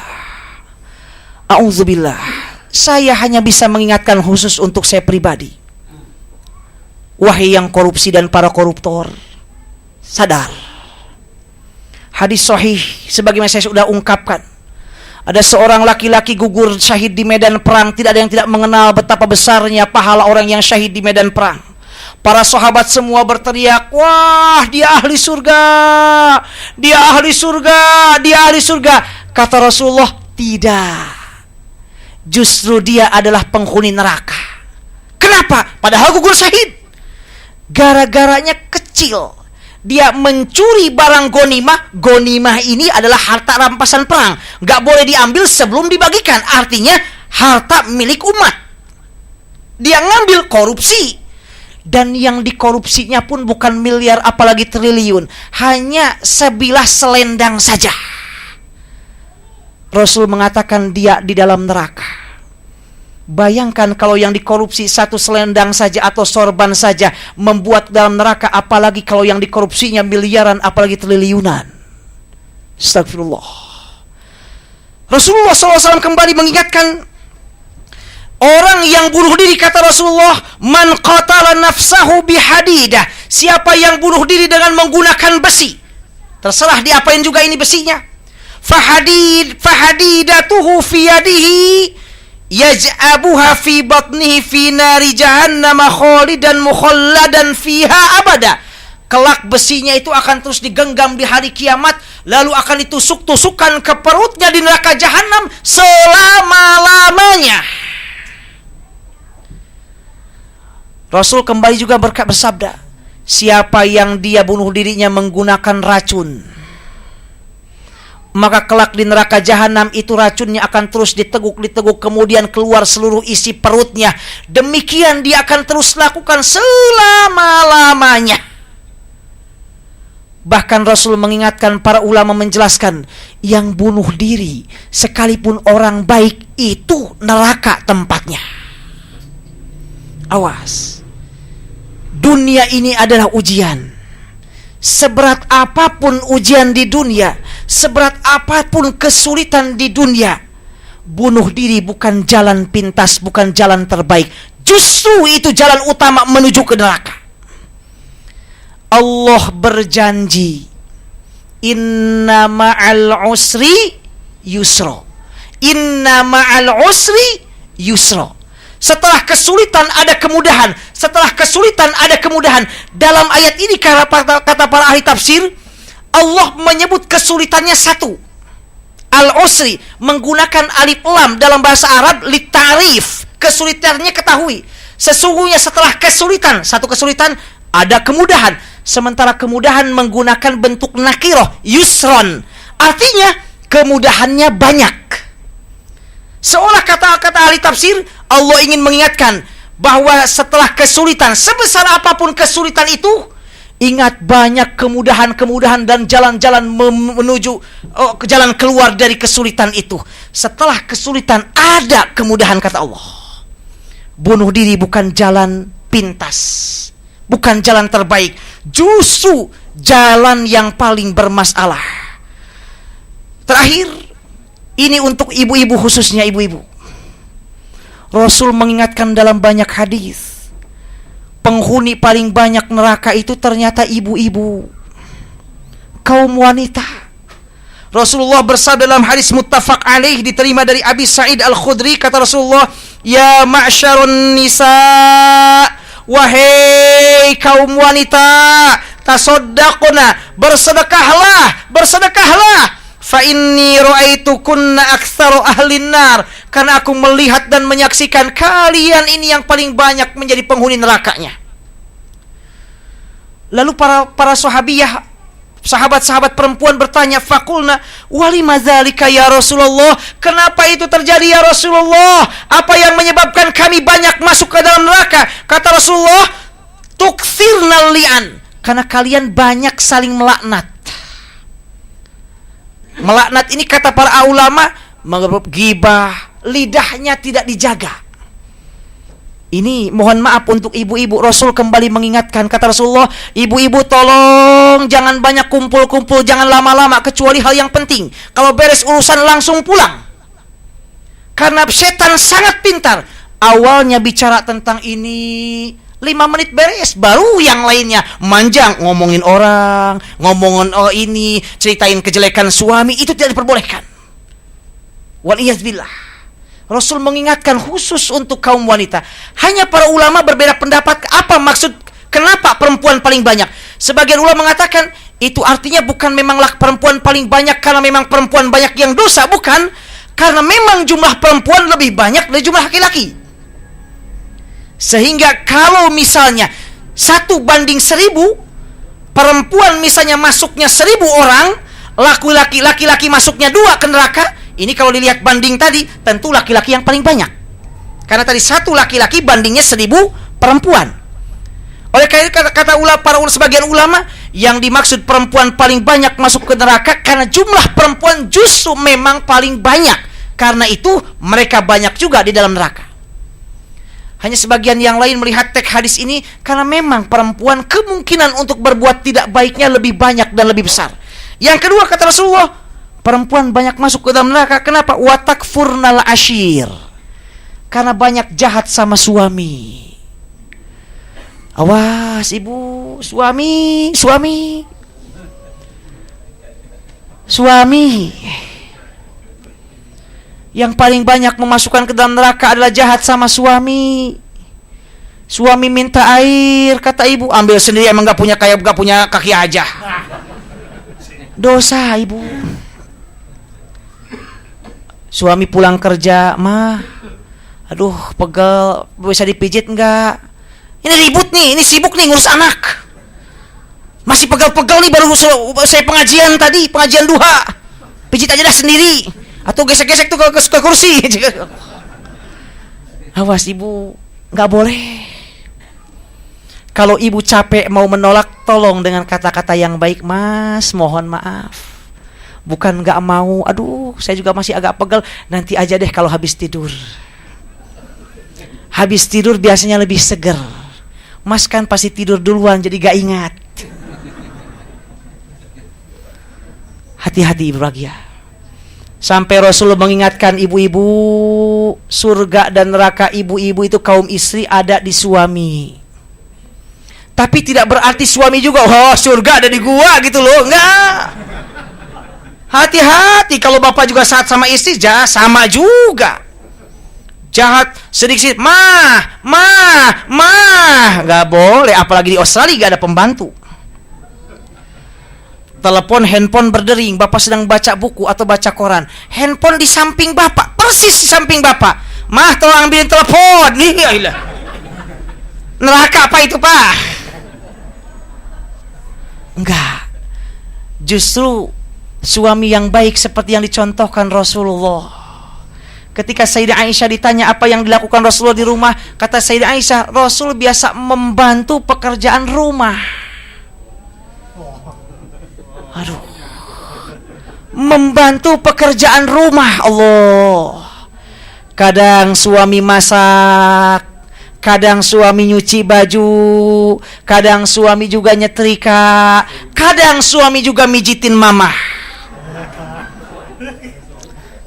Saya hanya bisa mengingatkan khusus untuk saya pribadi. Wahai yang korupsi dan para koruptor, sadar. Hadis sahih sebagaimana saya sudah ungkapkan. Ada seorang laki-laki gugur syahid di medan perang. Tidak ada yang tidak mengenal betapa besarnya pahala orang yang syahid di medan perang. Para sahabat semua berteriak, wah, dia ahli surga, dia ahli surga, dia ahli surga. Kata Rasulullah, tidak. Justru dia adalah penghuni neraka. Kenapa? Padahal gugur syahid. Gara-garanya kecil. Dia mencuri barang gonimah. Gonimah ini adalah harta rampasan perang, gak boleh diambil sebelum dibagikan. Artinya harta milik umat. Dia ngambil, korupsi. Dan yang dikorupsinya pun bukan miliar apalagi triliun, hanya sebilah selendang saja. Rasul mengatakan dia di dalam neraka. Bayangkan kalau yang dikorupsi satu selendang saja atau sorban saja membuat dalam neraka, apalagi kalau yang dikorupsinya miliaran apalagi triliunan. Astagfirullah. Rasulullah SAW kembali mengingatkan, orang yang bunuh diri, kata Rasulullah, man qatala nafsahu bihadidah, siapa yang bunuh diri dengan menggunakan besi, terserah diapain juga ini besinya, fahadidatuhu fi yadihi yaj'abuha fi batnihi fi nari jahannam khalidan mukhalladan fiha abada. Kelak besinya itu akan terus digenggam di hari kiamat, lalu akan ditusuk-tusukkan ke perutnya di neraka jahanam selama-lamanya. Rasul kembali juga bersabda, siapa yang dia bunuh dirinya menggunakan racun, maka kelak di neraka jahanam itu racunnya akan terus diteguk, kemudian keluar seluruh isi perutnya. Demikian dia akan terus lakukan selama-lamanya. Bahkan Rasul mengingatkan, para ulama menjelaskan, yang bunuh diri sekalipun orang baik itu neraka tempatnya. Awas. Dunia ini adalah ujian. Seberat apapun ujian di dunia, seberat apapun kesulitan di dunia, bunuh diri bukan jalan pintas, bukan jalan terbaik. Justru itu jalan utama menuju ke neraka. Allah berjanji, inna ma'al usri yusra. Inna ma'al usri yusra. Setelah kesulitan ada kemudahan. Setelah kesulitan ada kemudahan. Dalam ayat ini kata para ahli tafsir, Allah menyebut kesulitannya satu, al-usri, menggunakan alif lam dalam bahasa Arab litarif. Kesulitannya ketahui. Sesungguhnya setelah kesulitan, satu kesulitan, ada kemudahan. Sementara kemudahan menggunakan bentuk nakiroh, yusron. Artinya kemudahannya banyak. Seolah kata-kata ahli tafsir, Allah ingin mengingatkan bahwa setelah kesulitan, sebesar apapun kesulitan itu, ingat banyak kemudahan-kemudahan dan jalan-jalan menuju ke jalan keluar dari kesulitan itu. Setelah kesulitan ada kemudahan, kata Allah. Bunuh diri bukan jalan pintas, bukan jalan terbaik, justru jalan yang paling bermasalah. Terakhir, ini untuk ibu-ibu, khususnya ibu-ibu. Rasul mengingatkan dalam banyak hadis, penghuni paling banyak neraka itu ternyata ibu-ibu, kaum wanita. Rasulullah bersabda dalam hadis muttafaq alaih, diterima dari Abi Sa'id Al-Khudri, kata Rasulullah, ya ma'syarun nisa, wahai kaum wanita, tasaddaqna, bersedekahlah, fa inni ra'aitukunna aktsaru ahlin nar, karena aku melihat dan menyaksikan kalian ini yang paling banyak menjadi penghuni nerakanya. Lalu para sahabiyah Sahabat-sahabat perempuan bertanya, faqulna walima dzalika ya Rasulullah, kenapa itu terjadi ya Rasulullah? Apa yang menyebabkan kami banyak masuk ke dalam neraka? Kata Rasulullah, tukthirnal li'an, karena kalian banyak saling melaknat. Melaknat ini kata para ulama ghibah, lidahnya tidak dijaga. Ini mohon maaf untuk ibu-ibu, Rasul kembali mengingatkan, kata Rasulullah, ibu-ibu tolong jangan banyak kumpul-kumpul, jangan lama-lama kecuali hal yang penting. Kalau beres urusan langsung pulang. Karena setan sangat pintar. Awalnya bicara tentang ini 5 menit beres, baru yang lainnya manjang, ngomongin orang, ngomongin ini, ceritain kejelekan suami, itu tidak diperbolehkan. Waliyazbillah. Rasul mengingatkan khusus untuk kaum wanita. Hanya para ulama berbeda pendapat apa maksud kenapa perempuan paling banyak. Sebagian ulama mengatakan itu artinya bukan memanglah perempuan paling banyak karena memang perempuan banyak yang dosa, bukan. Karena memang jumlah perempuan lebih banyak dari jumlah laki-laki. Sehingga kalau misalnya 1:1000, perempuan misalnya masuknya 1000 orang, laki-laki masuknya 2 ke neraka. Ini kalau dilihat banding tadi, tentu laki-laki yang paling banyak. Karena tadi 1 laki-laki bandingnya 1000 perempuan. Oleh karena itu kata sebagian ulama, yang dimaksud perempuan paling banyak masuk ke neraka karena jumlah perempuan justru memang paling banyak. Karena itu mereka banyak juga di dalam neraka. Hanya sebagian yang lain melihat teks hadis ini karena memang perempuan kemungkinan untuk berbuat tidak baiknya lebih banyak dan lebih besar. Yang kedua kata Rasulullah, perempuan banyak masuk ke dalam neraka. Kenapa? Watakfurnal ashir, karena banyak jahat sama suami. Awas ibu, suami yang paling banyak memasukkan ke dalam neraka adalah jahat sama suami. Suami minta air, kata ibu, ambil sendiri, emang gak punya kaki aja. Dosa ibu. Suami pulang kerja, mah, aduh pegel, bisa dipijit enggak? Ini ribut nih, ini sibuk nih ngurus anak. Masih pegel-pegel nih, baru saya pengajian tadi, pengajian duha. Pijit aja dah sendiri. Atau gesek-gesek tuh ke kursi. Awas ibu, nggak boleh. Kalau ibu capek mau menolak, tolong dengan kata-kata yang baik, mas, mohon maaf. Bukan nggak mau, aduh, saya juga masih agak pegel. Nanti aja deh kalau habis tidur. Habis tidur biasanya lebih seger. Mas kan pasti tidur duluan, jadi gak ingat. Hati-hati ibu bahagia. Sampai Rasulullah mengingatkan ibu-ibu, surga dan neraka ibu-ibu itu kaum istri ada di suami. Tapi tidak berarti suami juga, oh surga ada di gua gitu loh, enggak. Hati-hati kalau bapak juga saat sama istri, sama juga. Jahat sedikit, mah, nggak boleh. Apalagi di Australia nggak ada pembantu. Telepon, handphone berdering, bapak sedang baca buku atau baca koran, handphone di samping bapak, persis di samping bapak. Mah, tolong ambilin telepon. Nih, neraka apa itu pak? Enggak. Justru suami yang baik seperti yang dicontohkan Rasulullah. Ketika Sayyidah Aisyah ditanya apa yang dilakukan Rasulullah di rumah, kata Sayyidah Aisyah, Rasul biasa membantu pekerjaan rumah. Aduh, membantu pekerjaan rumah. Allah. Kadang suami masak, kadang suami nyuci baju, kadang suami juga nyetrika, kadang suami juga mijitin mamah.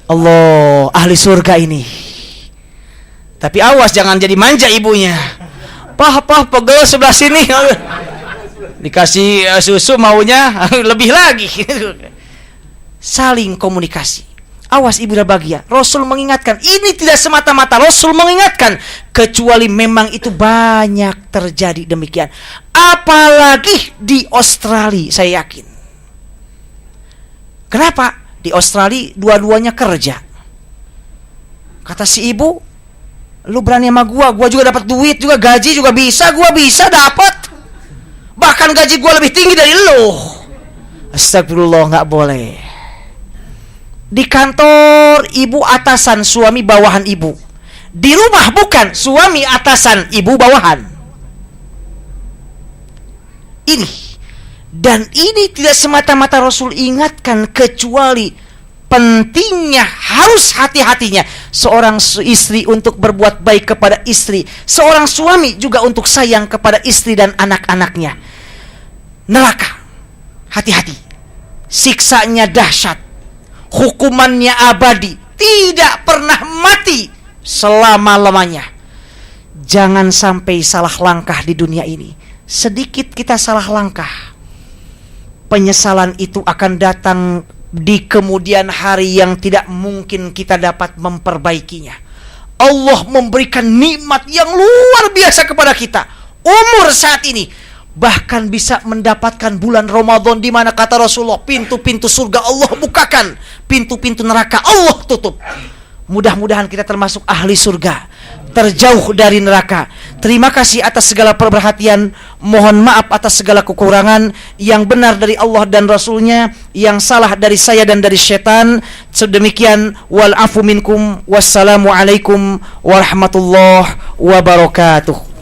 Allah, ahli surga ini. Tapi awas jangan jadi manja ibunya. Pah pegel sebelah sini. Dikasih susu maunya lebih lagi. Saling komunikasi. Awas ibu dan bahagia. Rasul mengingatkan, ini tidak semata-mata Rasul mengingatkan, kecuali memang itu banyak terjadi demikian. Apalagi di Australia, saya yakin. Kenapa? Di Australia dua-duanya kerja. Kata si ibu, lu berani sama gua juga dapat duit juga, gaji juga gua bisa dapat. Bahkan gaji gua lebih tinggi dari lu. Astagfirullah, nggak boleh. Di kantor ibu atasan, suami bawahan ibu. Di rumah bukan, suami atasan, ibu bawahan. Ini. Dan ini tidak semata-mata Rasul ingatkan, kecuali pentingnya, harus hati-hatinya seorang istri untuk berbuat baik kepada istri, seorang suami juga untuk sayang kepada istri dan anak-anaknya. Neraka, hati-hati, siksanya dahsyat, hukumannya abadi, tidak pernah mati selama-lamanya. Jangan sampai salah langkah di dunia ini. Sedikit kita salah langkah, penyesalan itu akan datang di kemudian hari yang tidak mungkin kita dapat memperbaikinya. Allah memberikan nikmat yang luar biasa kepada kita. Umur saat ini bahkan bisa mendapatkan bulan Ramadan, di mana kata Rasulullah, pintu-pintu surga Allah bukakan, pintu-pintu neraka Allah tutup. Mudah-mudahan kita termasuk ahli surga, terjauh dari neraka. Terima kasih atas segala perhatian. Mohon maaf atas segala kekurangan. Yang benar dari Allah dan Rasulnya, yang salah dari saya dan dari syaitan. Sedemikian, wal afu minkum. Wassalamualaikum warahmatullahi wabarakatuh.